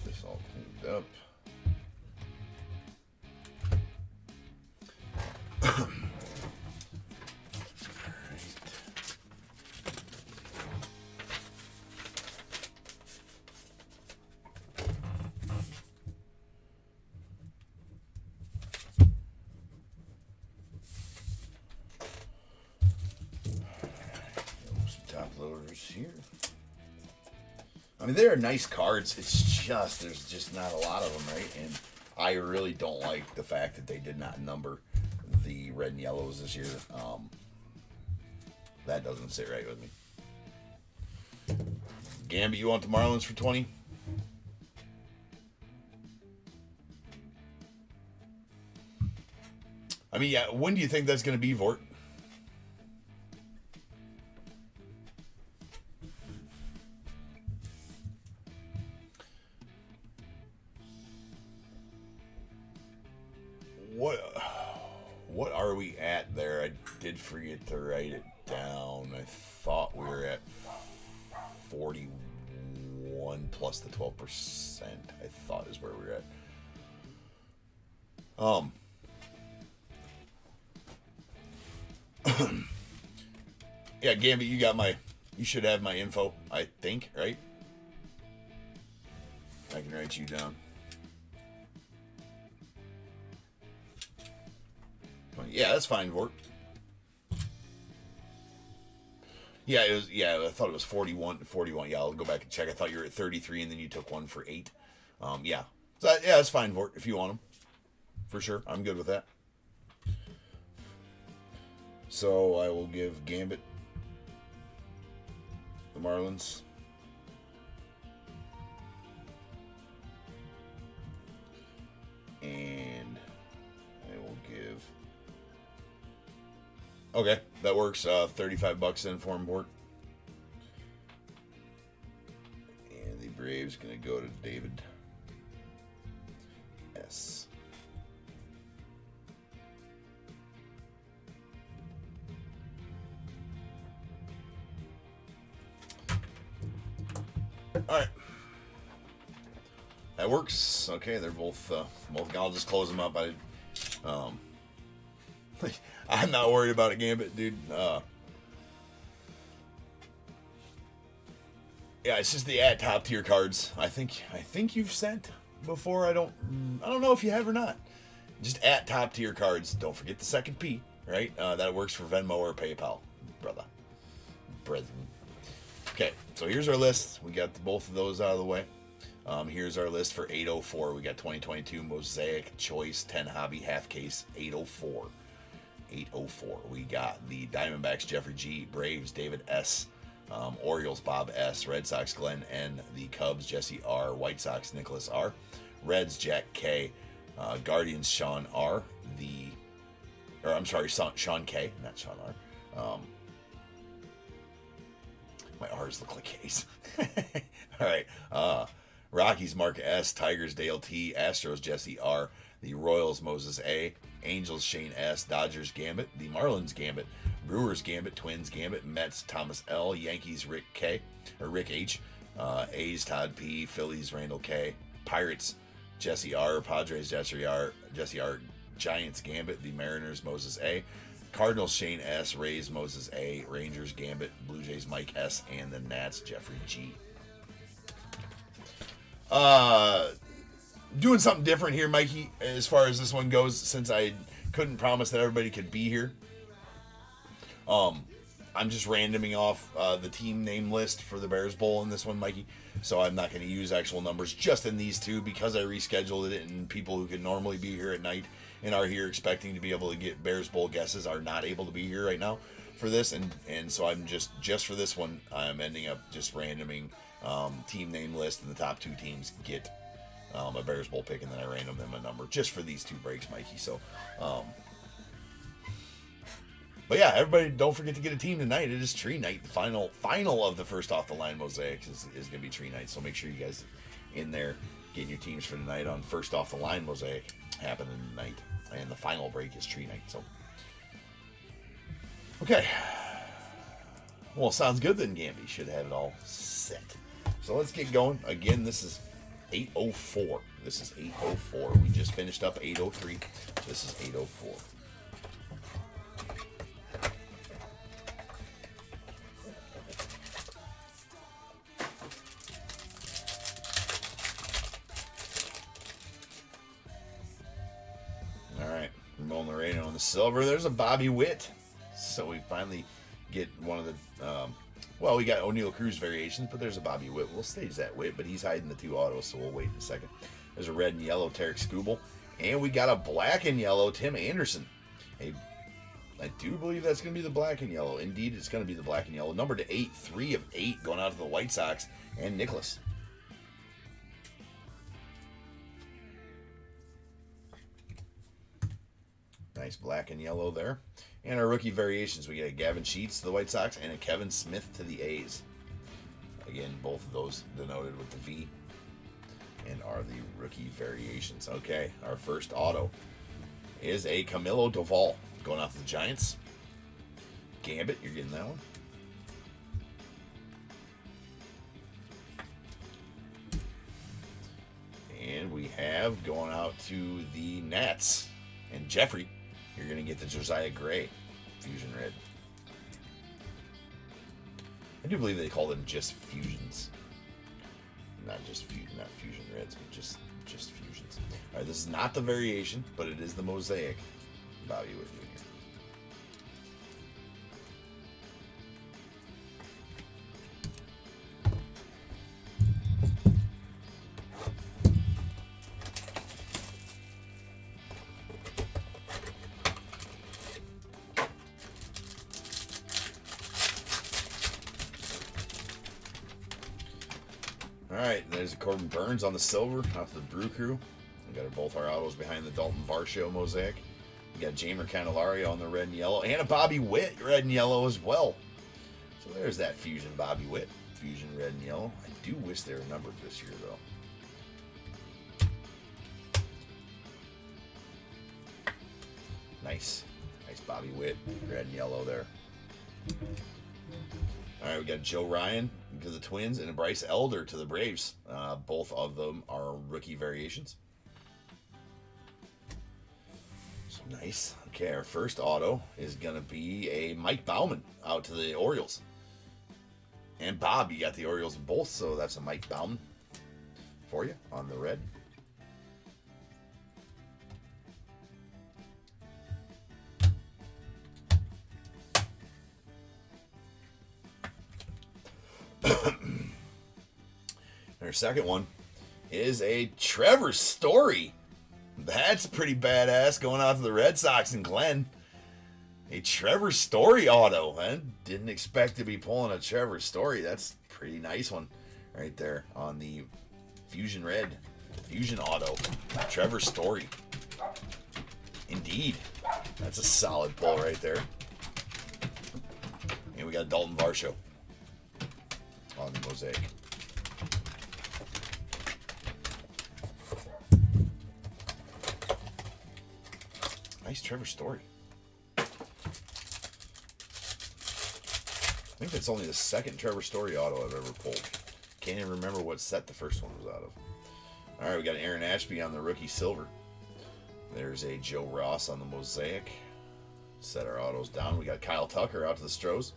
this all cleaned up. Top loaders here. I mean, they are nice cards. It's just, there's just not a lot of them, right? And I really don't like the fact that they did not number the red and yellows this year. That doesn't sit right with me. Gambit, you want the Marlins for 20? I mean, yeah, when do you think that's going to be, Vort? What are we at there? I did forget to write it down. I thought we were at 41 plus the 12%. I thought is where we're at. Yeah, Gambit, you should have my info, I think, right? I can write you down. Yeah, that's fine, Vort. Yeah, it was. Yeah, I thought it was 41. Yeah, I'll go back and check. I thought you were at 33, and then you took one for 8. Yeah. So yeah, that's fine, Vort. If you want them, for sure, I'm good with that. So I will give Gambit the Marlins. And I will give. Okay, that works. $35 in for him, Vort. And the Braves gonna go to David S. All right, that works. Okay, they're both. I'll just close them up. I'm not worried about it, Gambit, dude. Yeah, it's just the top tier cards. I think you've sent before. I don't know if you have or not. Just top tier cards. Don't forget the second P, right? That works for Venmo or PayPal, brother. Brethren. Okay, so here's our list. We got both of those out of the way. Here's our list for 804. We got 2022 Mosaic Choice 10 Hobby Half Case 804. 804. We got the Diamondbacks Jeffrey G, Braves David S, Orioles Bob S, Red Sox Glenn N, the Cubs Jesse R, White Sox Nicholas R, Reds Jack K, Guardians Sean R, Sean K, not Sean R. My R's look like K's. All right. Rockies Mark S, Tigers Dale T, Astros Jesse R, the Royals Moses A, Angels Shane S, Dodgers Gambit, the Marlins Gambit, Brewers Gambit, Twins Gambit, Mets Thomas L, Yankees Rick H, A's Todd P, Phillies Randall K, Pirates Jesse R, Padres Jesse R, Giants Gambit, the Mariners Moses A, Cardinals Shane S, Rays Moses A, Rangers Gambit, Blue Jays Mike S, and the Nats Jeffrey G. Doing something different here, Mikey, as far as this one goes, since I couldn't promise that everybody could be here. I'm just randoming off the team name list for the Bears Bowl in this one, Mikey. So I'm not going to use actual numbers just in these two because I rescheduled it, and people who could normally be here at night and are here expecting to be able to get Bears Bowl guesses are not able to be here right now for this. And so I'm just for this one, I'm ending up just randoming team name list, and the top two teams get a Bears Bowl pick, and then I random them a number just for these two breaks, Mikey. So, but yeah, everybody, don't forget to get a team tonight. It is tree night. The final of the first off the line Mosaic is going to be tree night. So make sure you guys in there getting your teams for tonight on first off the line Mosaic happening tonight, and the final break is tree night. So, okay. Well, sounds good then, Gamby. Should have it all set. So let's get going. Again, this is 8:04. This is 8:04. We just finished up 8:03. This is 8:04. All right, we're rolling the radio on the silver. There's a Bobby Witt. So we finally get one of the. Well, we got O'Neal Cruz variations, but there's a Bobby Witt. We'll stage that Witt, but he's hiding the two autos, so we'll wait a second. There's a red and yellow Tarek Skubal, and we got a black and yellow Tim Anderson. I do believe that's going to be the black and yellow. Indeed, it's going to be the black and yellow. Number to 8, 3 of 8, going out to the White Sox and Nicholas. Nice black and yellow there. And our rookie variations, we got a Gavin Sheets to the White Sox and a Kevin Smith to the A's. Again, both of those denoted with the V and are the rookie variations. Okay, our first auto is a Camilo Doval going off the Giants. Gambit, you're getting that one. And we have going out to the Nats and Jeffrey. You're going to get the Josiah Gray Fusion Red. I do believe they call them just Fusions. Not Fusion Reds, but just Fusions. All right, this is not the variation, but it is the Mosaic. Bobby with you here. All right, there's a Corbin Burns on the silver off the Brew Crew. We got both our autos behind the Dalton Varsho Mosaic. We got Jamer Candelario on the red and yellow, and a Bobby Witt red and yellow as well. So there's that Fusion Bobby Witt, Fusion red and yellow. I do wish they were numbered this year, though. Nice Bobby Witt, red and yellow there. All right, we got Joe Ryan to the Twins and Bryce Elder to the Braves. Both of them are rookie variations. So nice. Okay, our first auto is going to be a Mike Baumann out to the Orioles. And Bob, you got the Orioles both, so that's a Mike Baumann for you on the red. Our second one is a Trevor Story. That's pretty badass going out to the Red Sox and Glenn. A Trevor Story auto. I didn't expect to be pulling a Trevor Story. That's a pretty nice one right there on the Fusion Red. Fusion auto. Trevor Story. Indeed. That's a solid pull right there. And we got Dalton Varsho. Mosaic. Nice Trevor Story. I think that's only the second Trevor Story auto I've ever pulled. Can't even remember what set the first one was out of. All right, we got Aaron Ashby on the rookie silver. There's a Joe Ross on the Mosaic. Set our autos down. We got Kyle Tucker out to the Stros,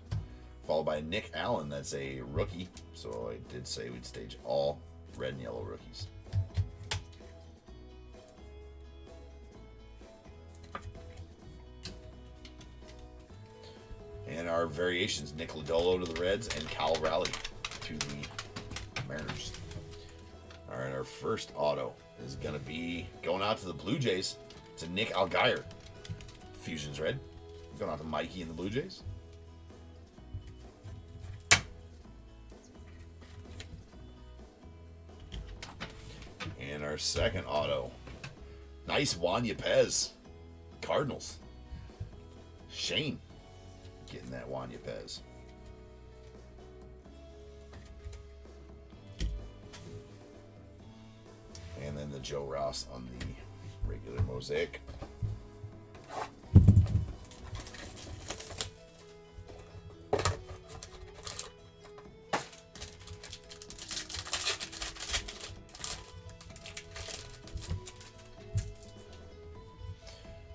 followed by Nick Allen. That's a rookie. So I did say we'd stage all red and yellow rookies. And our variations, Nick Lodolo to the Reds and Cal Raleigh to the Mariners. All right, our first auto is going to be going out to the Blue Jays. It's a Nick Algier. Fusion's red. Going out to Mikey and the Blue Jays. And our second auto. Nice Juan Yepez. Cardinals. Shane getting that Juan Yepez. And then the Joe Ross on the regular Mosaic.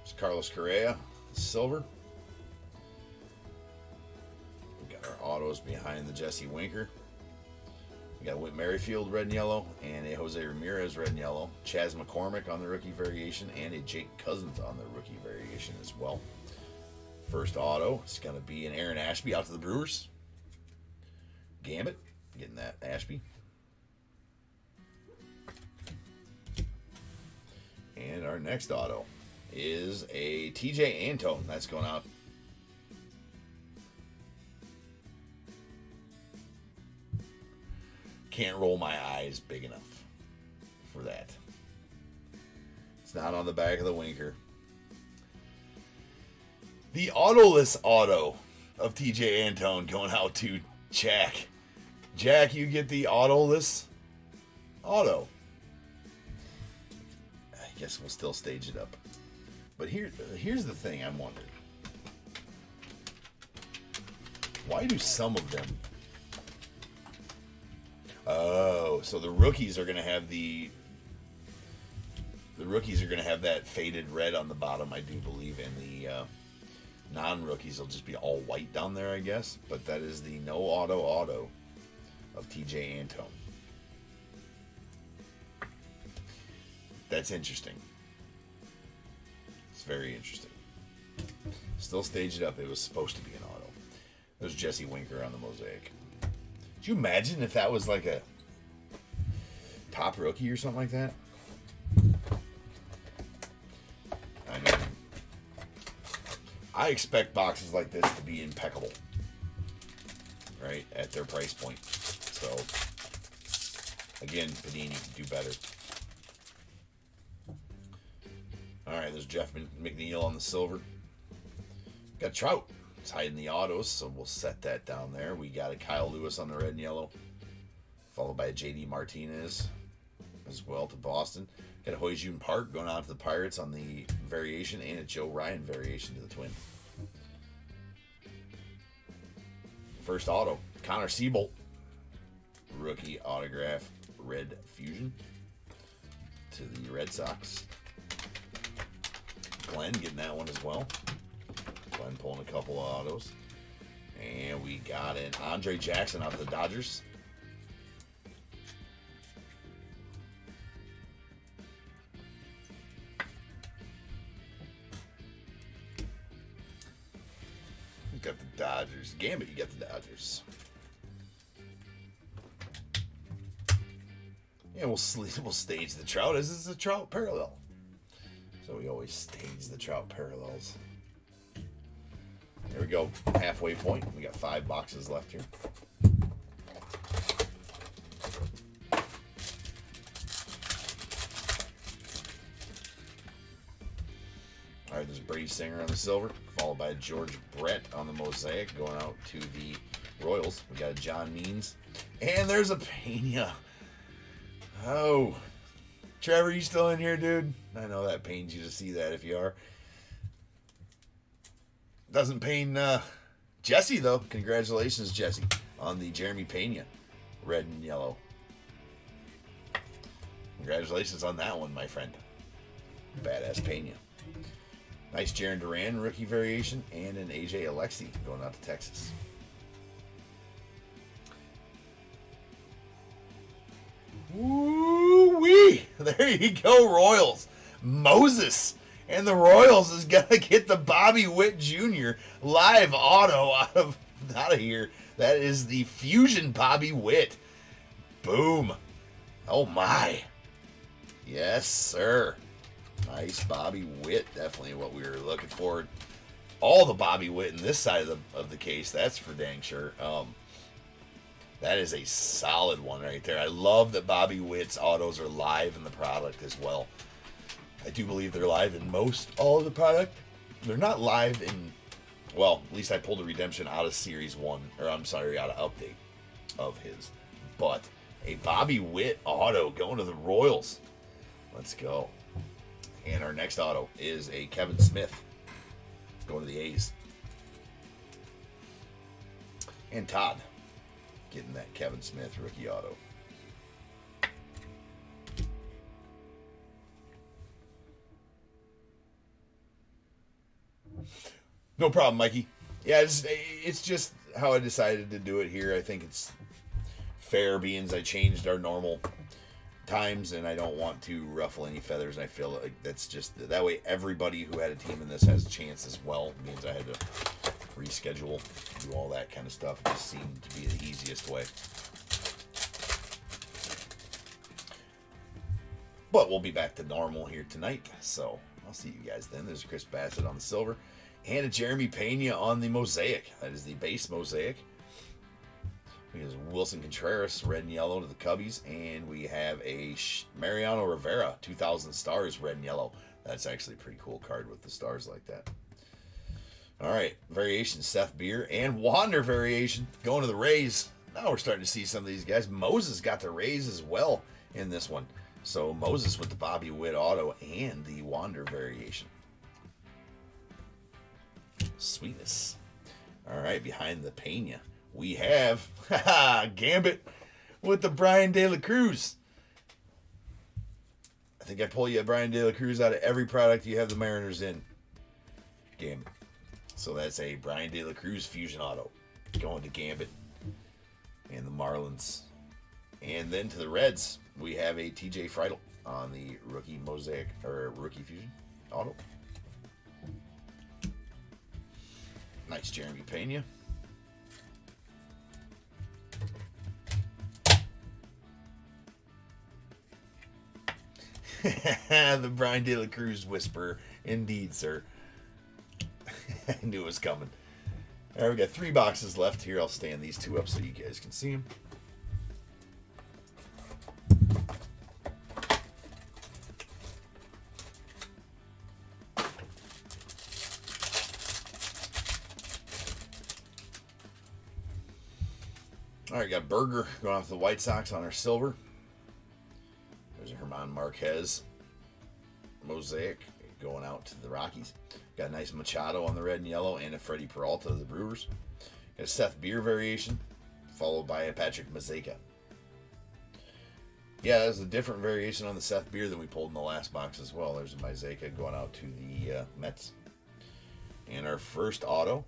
It's Carlos Correa, silver. We got our autos behind the Jesse Winker. We got Whit Merrifield, red and yellow, and a Jose Ramirez, red and yellow. Chas McCormick on the rookie variation, and a Jake Cousins on the rookie variation as well. First auto is going to be an Aaron Ashby out to the Brewers. Gambit, getting that Ashby. And our next auto is a TJ Antone. That's going out. Can't roll my eyes big enough for that. It's not on the back of the Winker. The autoless auto of TJ Antone going out to Jack. Jack, you get the autoless auto. I guess we'll still stage it up. But here's the thing I'm wondering. Why do some of them... Oh, so the rookies are going to have the rookies are going to have that faded red on the bottom, I do believe, and the non-rookies will just be all white down there, I guess. But that is the no auto of TJ Antone. That's interesting. It's very interesting. Still staged it up. It was supposed to be an auto. There's Jesse Winker on the Mosaic. Could you imagine if that was like a top rookie or something like that? I mean, I expect boxes like this to be impeccable, right, at their price point. So, again, Panini can do better. All right, there's Jeff McNeil on the silver. Got Trout. It's hiding the autos, so we'll set that down there. We got a Kyle Lewis on the red and yellow, followed by a JD Martinez as well to Boston. Got a Hoyjun Park going out to the Pirates on the variation, and a Joe Ryan variation to the Twin. First auto, Connor Siebold, rookie autograph, red fusion to the Red Sox. Glenn getting that one as well. Glenn pulling a couple of autos. And we got an Andre Jackson out of the Dodgers. You got the Dodgers. Gambit, you got the Dodgers. Yeah, we'll stage the Trout as it's a Trout parallel. So we always stage the Trout parallels. There we go. Halfway point. We got 5 boxes left here. All right, there's Brady Singer on the silver, followed by George Brett on the Mosaic, going out to the Royals. We got a John Means. And there's a Pena. Oh. Trevor, you still in here, dude? I know that pains you to see that if you are. Doesn't pain Jesse, though. Congratulations, Jesse, on the Jeremy Pena red and yellow. Congratulations on that one, my friend. Badass Pena. Nice Jaron Duran rookie variation and an AJ Alexi going out to Texas. Woo-wee! There you go, Royals. Moses and the Royals is going to get the Bobby Witt Jr. live auto out of here. That is the Fusion Bobby Witt. Boom. Oh, my. Yes, sir. Nice Bobby Witt. Definitely what we were looking for. All the Bobby Witt in this side of the case. That's for dang sure. That is a solid one right there. I love that Bobby Witt's autos are live in the product as well. I do believe they're live in all of the product. They're not live in, well, at least I pulled a redemption out of Series 1, or I'm sorry, out of update of his. But a Bobby Witt auto going to the Royals. Let's go. And our next auto is a Kevin Smith going to the A's. And Todd getting that Kevin Smith rookie auto. No problem, Mikey. Yeah, it's just how I decided to do it here. I think it's fair, being as I changed our normal times, and I don't want to ruffle any feathers. I feel like that's just that way everybody who had a team in this has a chance as well. It means I had to reschedule, do all that kind of stuff. It just seemed to be the easiest way. But we'll be back to normal here tonight, so I'll see you guys then. There's Chris Bassett on the silver and a Jeremy Pena on the Mosaic. That is the base Mosaic. We have Wilson Contreras, red and yellow to the Cubbies, and we have a Mariano Rivera, 2000 stars, red and yellow. That's actually a pretty cool card with the stars like that. All right, variation, Seth Beer, and Wander variation going to the Rays. Now we're starting to see some of these guys. Moses got the Rays as well in this one. So Moses with the Bobby Witt auto and the Wander variation. Sweetness. All right, behind the Pena, we have Gambit with the Brian De La Cruz. I think I pull you a Brian De La Cruz out of every product you have the Mariners in. Gambit. So that's a Brian De La Cruz Fusion auto going to Gambit and the Marlins. And then to the Reds, we have a TJ Friedl on the rookie Mosaic or rookie Fusion auto. Nice Jeremy Pena. The Brian De La Cruz whisper. Indeed, sir. I knew it was coming. All right, we got 3 boxes left here. I'll stand these 2 up so you guys can see them. All right, got Berger going off the White Sox on our silver. There's a Herman Marquez Mosaic going out to the Rockies. Got a nice Machado on the red and yellow and a Freddie Peralta of the Brewers. Got a Seth Beer variation, followed by a Patrick Mazeika. Yeah, there's a different variation on the Seth Beer than we pulled in the last box as well. There's a Mazeika going out to the Mets. And our first auto,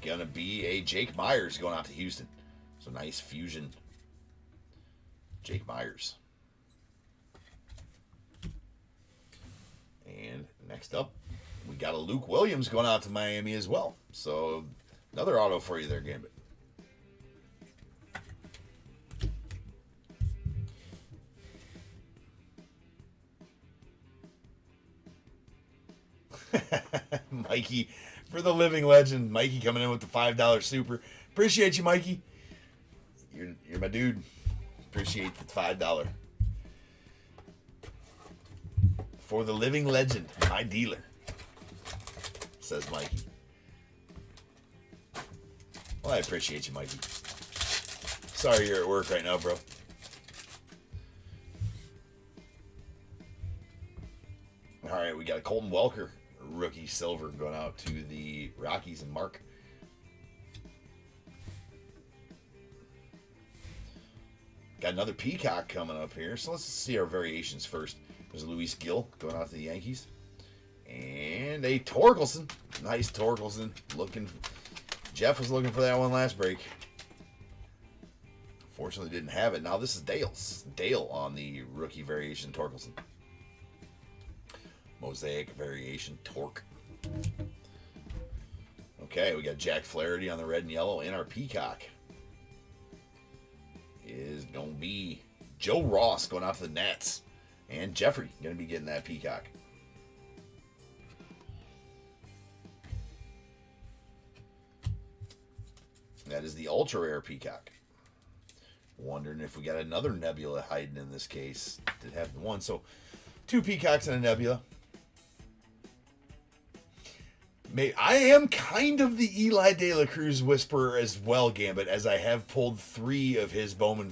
going to be a Jake Myers going out to Houston. So nice Fusion Jake Myers. And next up, we got a Luke Williams going out to Miami as well. So another auto for you there, Gambit. Mikey, for the living legend. Mikey coming in with the $5 super. Appreciate you, Mikey. You're my dude. Appreciate the $5. For the living legend, my dealer, says Mikey. Well, I appreciate you, Mikey. Sorry you're at work right now, bro. All right, we got a Colton Welker rookie silver going out to the Rockies and Mark. Got another Peacock coming up here, so let's see our variations first. There's a Luis Gil going out to the Yankees. And a Torkelson. Nice Torkelson. Jeff was looking for that one last break. Fortunately didn't have it. Now this is Dale's. Dale on the rookie variation Torkelson. Mosaic variation Torque. Okay, we got Jack Flaherty on the red and yellow, and our Peacock is going to be Joe Ross going out to the Nats. And Jeffrey going to be getting that Peacock. That is the ultra rare Peacock. Wondering if we got another Nebula hiding in this case. Did have one, so 2 Peacocks and a Nebula. I am kind of the Eli De La Cruz whisperer as well, Gambit, as I have pulled 3 of his Bowman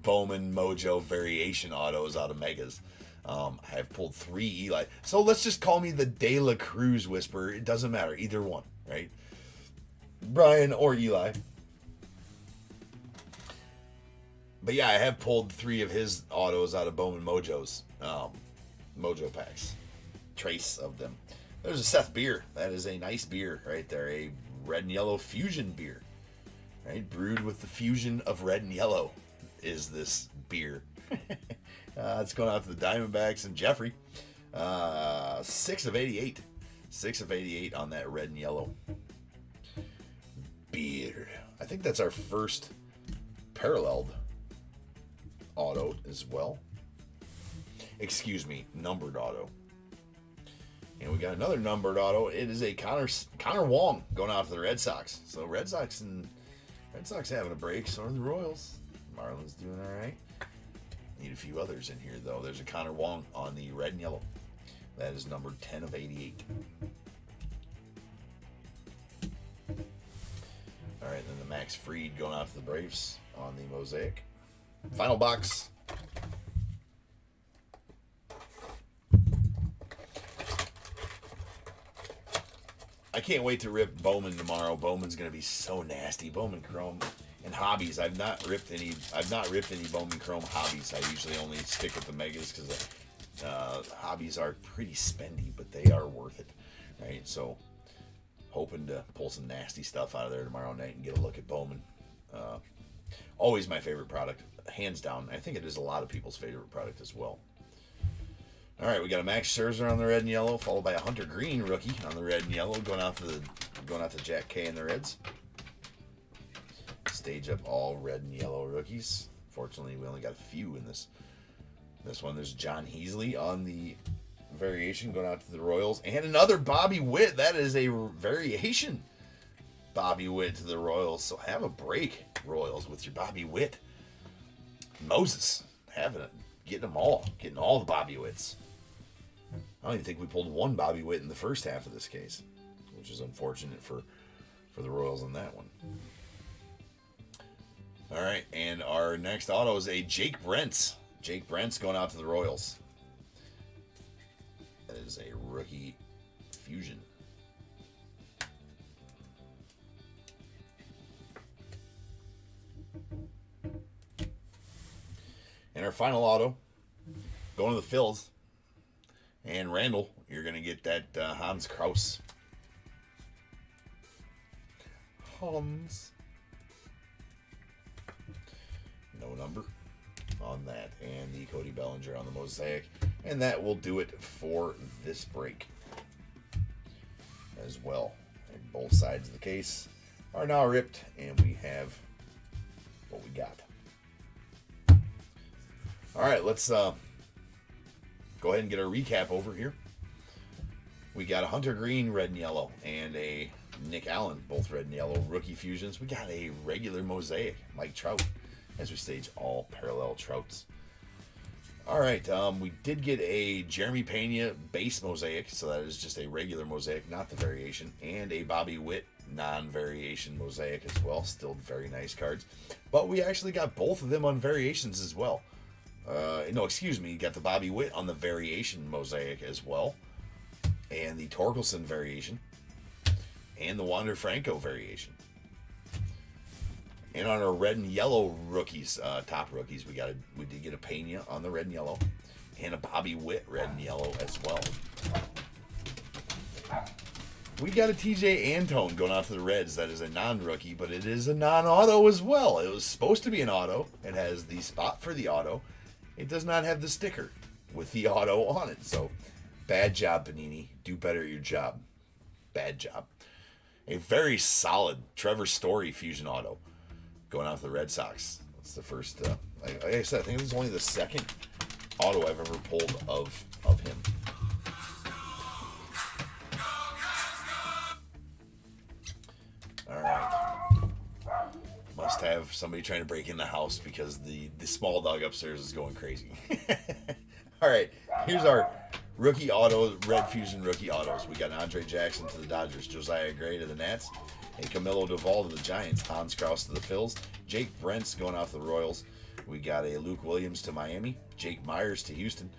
Bowman Mojo variation autos out of Megas. I have pulled 3 Eli. So let's just call me the De La Cruz whisperer. It doesn't matter. Either one, right? Brian or Eli. But yeah, I have pulled 3 of his autos out of Bowman Mojo's Mojo packs. Trace of them. There's a Seth beer. That is a nice beer right there. A red and yellow fusion beer. Right? Brewed with the fusion of red and yellow is this beer. It's going out to the Diamondbacks and Jeffrey. 6 of 88. 6 of 88 on that red and yellow beer. I think that's our first paralleled auto as well. Excuse me, numbered auto. And we got another numbered auto. It is a Connor Wong going out to the Red Sox. So Red Sox having a break. So are the Royals. Marlins doing all right. Need a few others in here though. There's a Connor Wong on the red and yellow. That is numbered 10 of 88. All right, then the Max Fried going out to the Braves on the Mosaic. Final box. I can't wait to rip Bowman tomorrow. Bowman's going to be so nasty. Bowman Chrome and hobbies. I've not ripped any Bowman Chrome hobbies. I usually only stick with the Megas because hobbies are pretty spendy, but they are worth it, right? So hoping to pull some nasty stuff out of there tomorrow night and get a look at Bowman. Always my favorite product, hands down. I think it is a lot of people's favorite product as well. All right, we got a Max Scherzer on the red and yellow, followed by a Hunter Green rookie on the red and yellow, going out to Jack K and the Reds. Stage up all red and yellow rookies. Fortunately, we only got a few in this one. There's John Heasley on the variation going out to the Royals, and another Bobby Witt. That is a variation Bobby Witt to the Royals. So have a break, Royals, with your Bobby Witt. Moses getting all the Bobby Witts. I don't even think we pulled one Bobby Witt in the first half of this case, which is unfortunate for the Royals on that one. All right, and our next auto is a Jake Brentz. Jake Brentz going out to the Royals. That is a rookie fusion. And our final auto, going to the Phils. And Randall, you're going to get that Hans Kraus. Hans. No number on that. And the Cody Bellinger on the Mosaic. And that will do it for this break as well. And both sides of the case are now ripped. And we have what we got. All right, let's go ahead and get our recap over here. We got a Hunter Green, red and yellow, and a Nick Allen, both red and yellow rookie fusions. We got a regular Mosaic, Mike Trout, as we stage all parallel Trouts. All right, we did get a Jeremy Pena base mosaic, so that is just a regular mosaic, not the variation, and a Bobby Witt non-variation mosaic as well. Still very nice cards, but we actually got both of them on variations as well. No, excuse me, you got the Bobby Witt on the variation mosaic as well, and the Torkelson variation, and the Wander Franco variation. And on our red and yellow rookies, top rookies, we did get a Pena on the red and yellow, and a Bobby Witt red and yellow as well. We got a TJ Antone going out to the Reds. That is a non-rookie, but it is a non-auto as well. It was supposed to be an auto. It has the spot for the auto. It does not have the sticker with the auto on it. So, bad job, Panini. Do better at your job. Bad job. A very solid Trevor Story fusion auto going out to the Red Sox. That's the first, like I said, I think it was only the second auto I've ever pulled of him. All right. Must have somebody trying to break in the house because the small dog upstairs is going crazy. All right, here's our rookie auto, Red Fusion rookie autos. We got Andre Jackson to the Dodgers, Josiah Gray to the Nats, and Camilo Duvall to the Giants, Hans Krause to the Phils, Jake Brent's going out to the Royals. We got a Luke Williams to Miami, Jake Myers to Houston,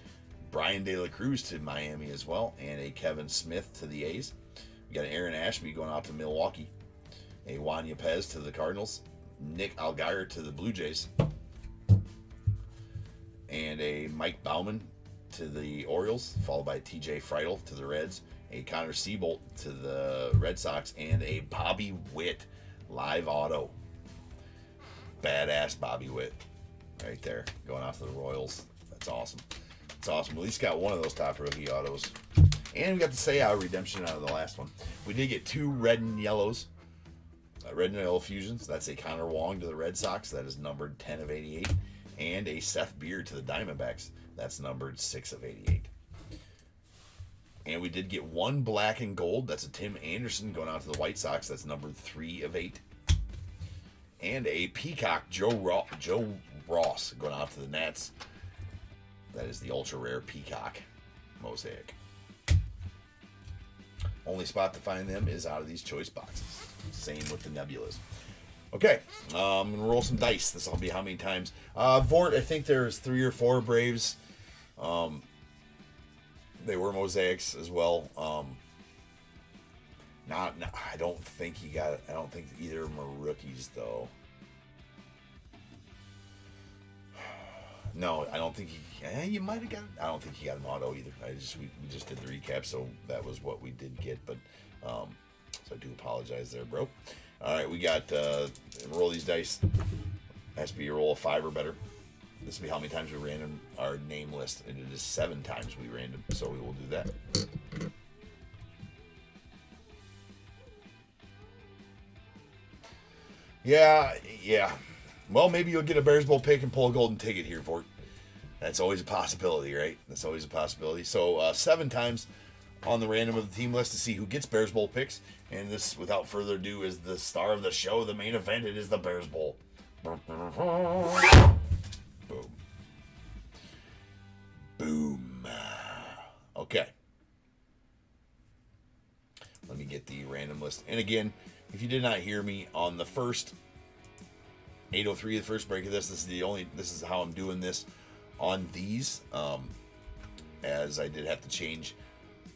Brian De La Cruz to Miami as well, and a Kevin Smith to the A's. We got Aaron Ashby going out to Milwaukee, a Juan Yepez to the Cardinals, Nick Algier to the Blue Jays, and a Mike Baumann to the Orioles, followed by TJ Friedl to the Reds, a Connor Seabolt to the Red Sox, and a Bobby Witt live auto. Badass Bobby Witt right there, going off to the Royals. That's awesome. That's awesome. We at least got one of those top rookie autos. And we got the Seiya redemption out of the last one. We did get two red and yellows. Red and yellow fusions. That's a Connor Wong to the Red Sox. That is numbered 10 of 88. And a Seth Beer to the Diamondbacks. That's numbered 6 of 88. And we did get one black and gold. That's a Tim Anderson going out to the White Sox. That's numbered 3 of 8. And a Peacock Joe Ross going out to the Nats. That is the ultra rare Peacock mosaic. Only spot to find them is out of these choice boxes. Same with the Nebulas. Okay, I'm going to roll some dice. This will be how many times. Vort, I think there's 3 or 4 Braves. They were mosaics as well. I don't think either of them are rookies though. No, I don't think you might have got. I don't think he got an auto either. We just did the recap, so that was what we did get. But so I do apologize there, bro. All right, we got roll these dice. Has to be a roll of 5 or better. This will be how many times we random our name list, and it is 7 times we random. So we will do that. Yeah. Well, maybe you'll get a Bears Bowl pick and pull a golden ticket here for it. That's always a possibility, right? That's always a possibility. So 7 times on the random of the team list to see who gets Bears Bowl picks. And this, without further ado, is the star of the show, the main event. It is the Bears Bowl. Boom. Okay. Let me get the random list. And again, if you did not hear me on the first 803, the first break of this is how I'm doing this on these, as I did have to change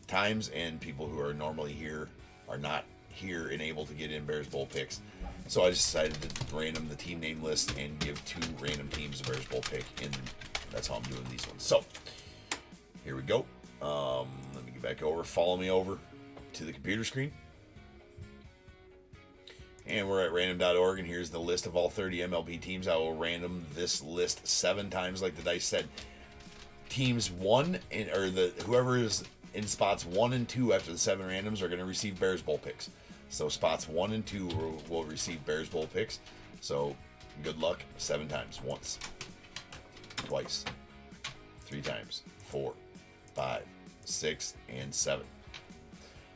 times, and people who are normally here are not here and able to get in Bears Bowl picks. So I just decided to random the team name list and give 2 random teams a Bears Bowl pick, and that's how I'm doing these ones. So here we go. Let me get back over. Follow me over to the computer screen. And we're at random.org, and here's the list of all 30 MLB teams. I will random this list 7 times, like the dice said. Teams 1 whoever is in spots 1 and 2 after the 7 randoms are going to receive Bears Bowl picks. So spots 1 and 2 will receive Bears Bowl picks. So good luck 7 times. Once, twice, 3 times, 4, 5, 6, and 7.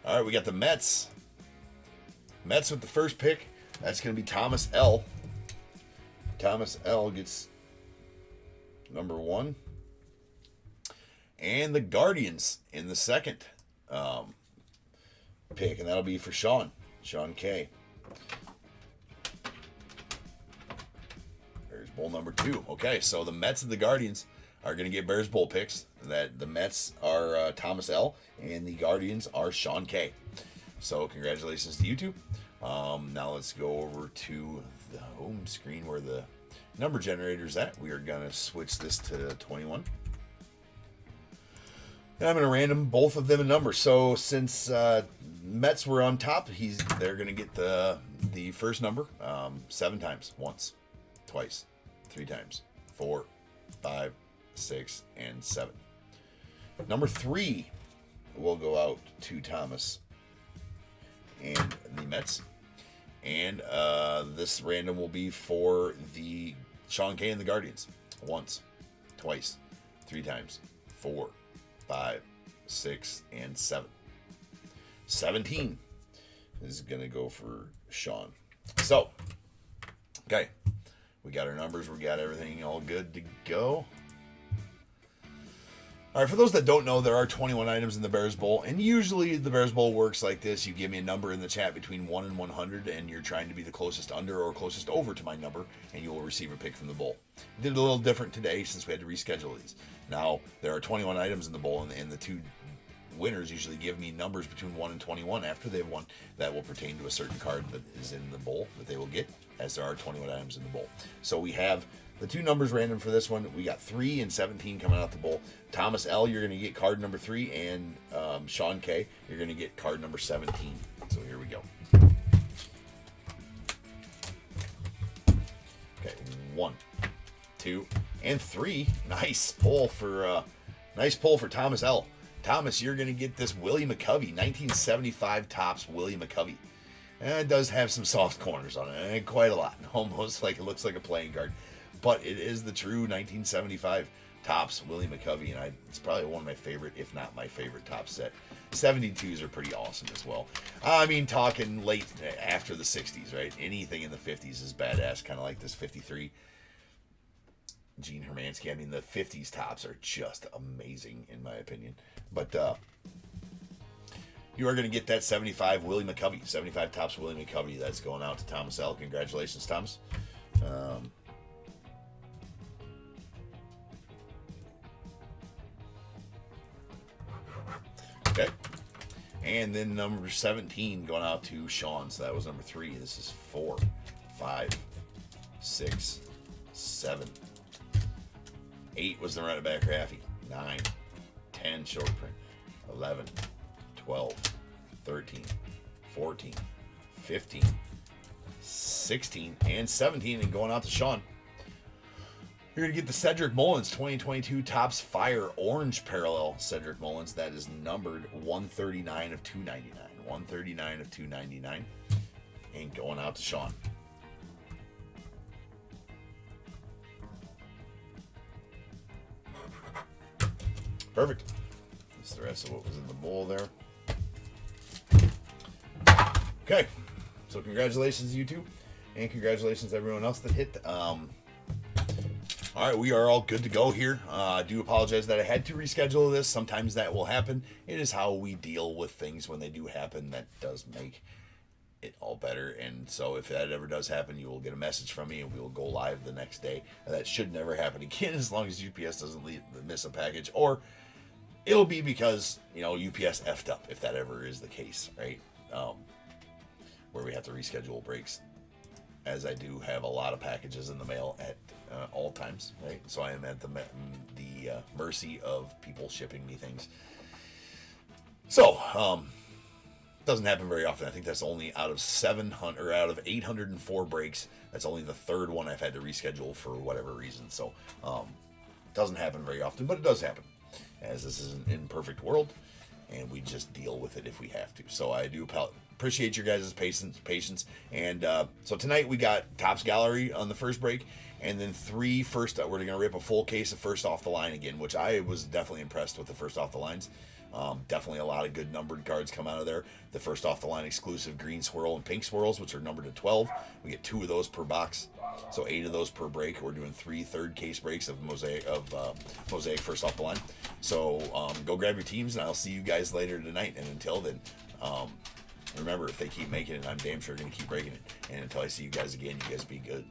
All right, we got the Mets. Mets with the first pick. That's going to be Thomas L. Thomas L gets number 1. and the Guardians in the second pick, and that'll be for Sean K. Bears Bowl number 2. Okay, so the Mets and the Guardians are going to get Bears Bowl picks. That the Mets are Thomas L. and the Guardians are Sean K. So congratulations to you two. Now let's go over to the home screen where the number generator is at. We are going to switch this to 21. And I'm going to random both of them a number. So since Mets were on top, they're going to get the first number 7 times. Once, twice, 3 times, 4, 5, 6, and 7. Number 3 will go out to Thomas and the Mets. And this random will be for the Sean K and the Guardians. Once, twice, 3 times, 4, 5, 6, and 7. 17 is going to go for Sean. So, okay. We got our numbers. We got everything all good to go. All right, for those that don't know, there are 21 items in the Bears Bowl, and usually the Bears Bowl works like this. You give me a number in the chat between 1 and 100, and you're trying to be the closest under or closest over to my number, and you will receive a pick from the bowl. We did it a little different today since we had to reschedule these. Now, there are 21 items in the bowl, and the 2 winners usually give me numbers between 1 and 21 after they've won that will pertain to a certain card that is in the bowl that they will get, as there are 21 items in the bowl. So we have the 2 numbers random for this one. We got 3 and 17 coming out the bowl. Thomas L., you're going to get card number 3, and Sean K., you're going to get card number 17. So here we go. Okay, 1, 2, and 3. Nice pull for Thomas L. Thomas, you're going to get this Willie McCovey, 1975 Topps Willie McCovey. And it does have some soft corners on it, and quite a lot. Almost like it looks like a playing card. But it is the true 1975 Topps Willie McCovey, and it's probably one of my favorite, if not my favorite, Topps set. 72s are pretty awesome as well. I mean, talking late after the 60s, right? Anything in the 50s is badass, kind of like this 53 Gene Hermansky. I mean, the 50s Topps are just amazing, in my opinion. But you are going to get that 75 Willie McCovey, 75 Topps Willie McCovey. That's going out to Thomas L. Congratulations, Thomas. Okay. And then number 17 going out to Sean. So that was number 3. This is 4, 5, 6, 7. 8 was the right back Raffy. 9, 10 short print. 11, 12, 13, 14, 15, 16, and 17. And going out to Sean. You're going to get the Cedric Mullins 2022 Topps Fire Orange Parallel Cedric Mullins. That is numbered 139 of 299. 139 of 299. And going out to Sean. Perfect. That's the rest of what was in the bowl there. Okay. So congratulations, you two. And congratulations to everyone else that hit. All right, we are all good to go here. I do apologize that I had to reschedule this. Sometimes that will happen. It is how we deal with things when they do happen. That does make it all better. And so if that ever does happen, you will get a message from me and we will go live the next day. And that should never happen again as long as UPS doesn't miss a package. Or it'll be because, UPS effed up if that ever is the case, right? Where we have to reschedule breaks. As I do have a lot of packages in the mail at all times, right? So I am at the mercy of people shipping me things. So, doesn't happen very often. I think that's only out of 700 or out of 804 breaks. That's only the 3rd one I've had to reschedule for whatever reason. So, doesn't happen very often, but it does happen, as this is an imperfect world, and we just deal with it if we have to. So I do appreciate your guys' patience. And so tonight we got Topps Gallery on the first break, and then 3 first. We're going to rip a full case of first off the line again, which I was definitely impressed with the first off the lines. Definitely a lot of good numbered cards come out of there. The first off the line exclusive green swirl and pink swirls, which are numbered to 12. We get 2 of those per box, so 8 of those per break. We're doing 3 third case breaks of Mosaic first off the line. So go grab your teams, and I'll see you guys later tonight. And until then, remember, if they keep making it, I'm damn sure going to keep breaking it. And until I see you guys again, you guys be good.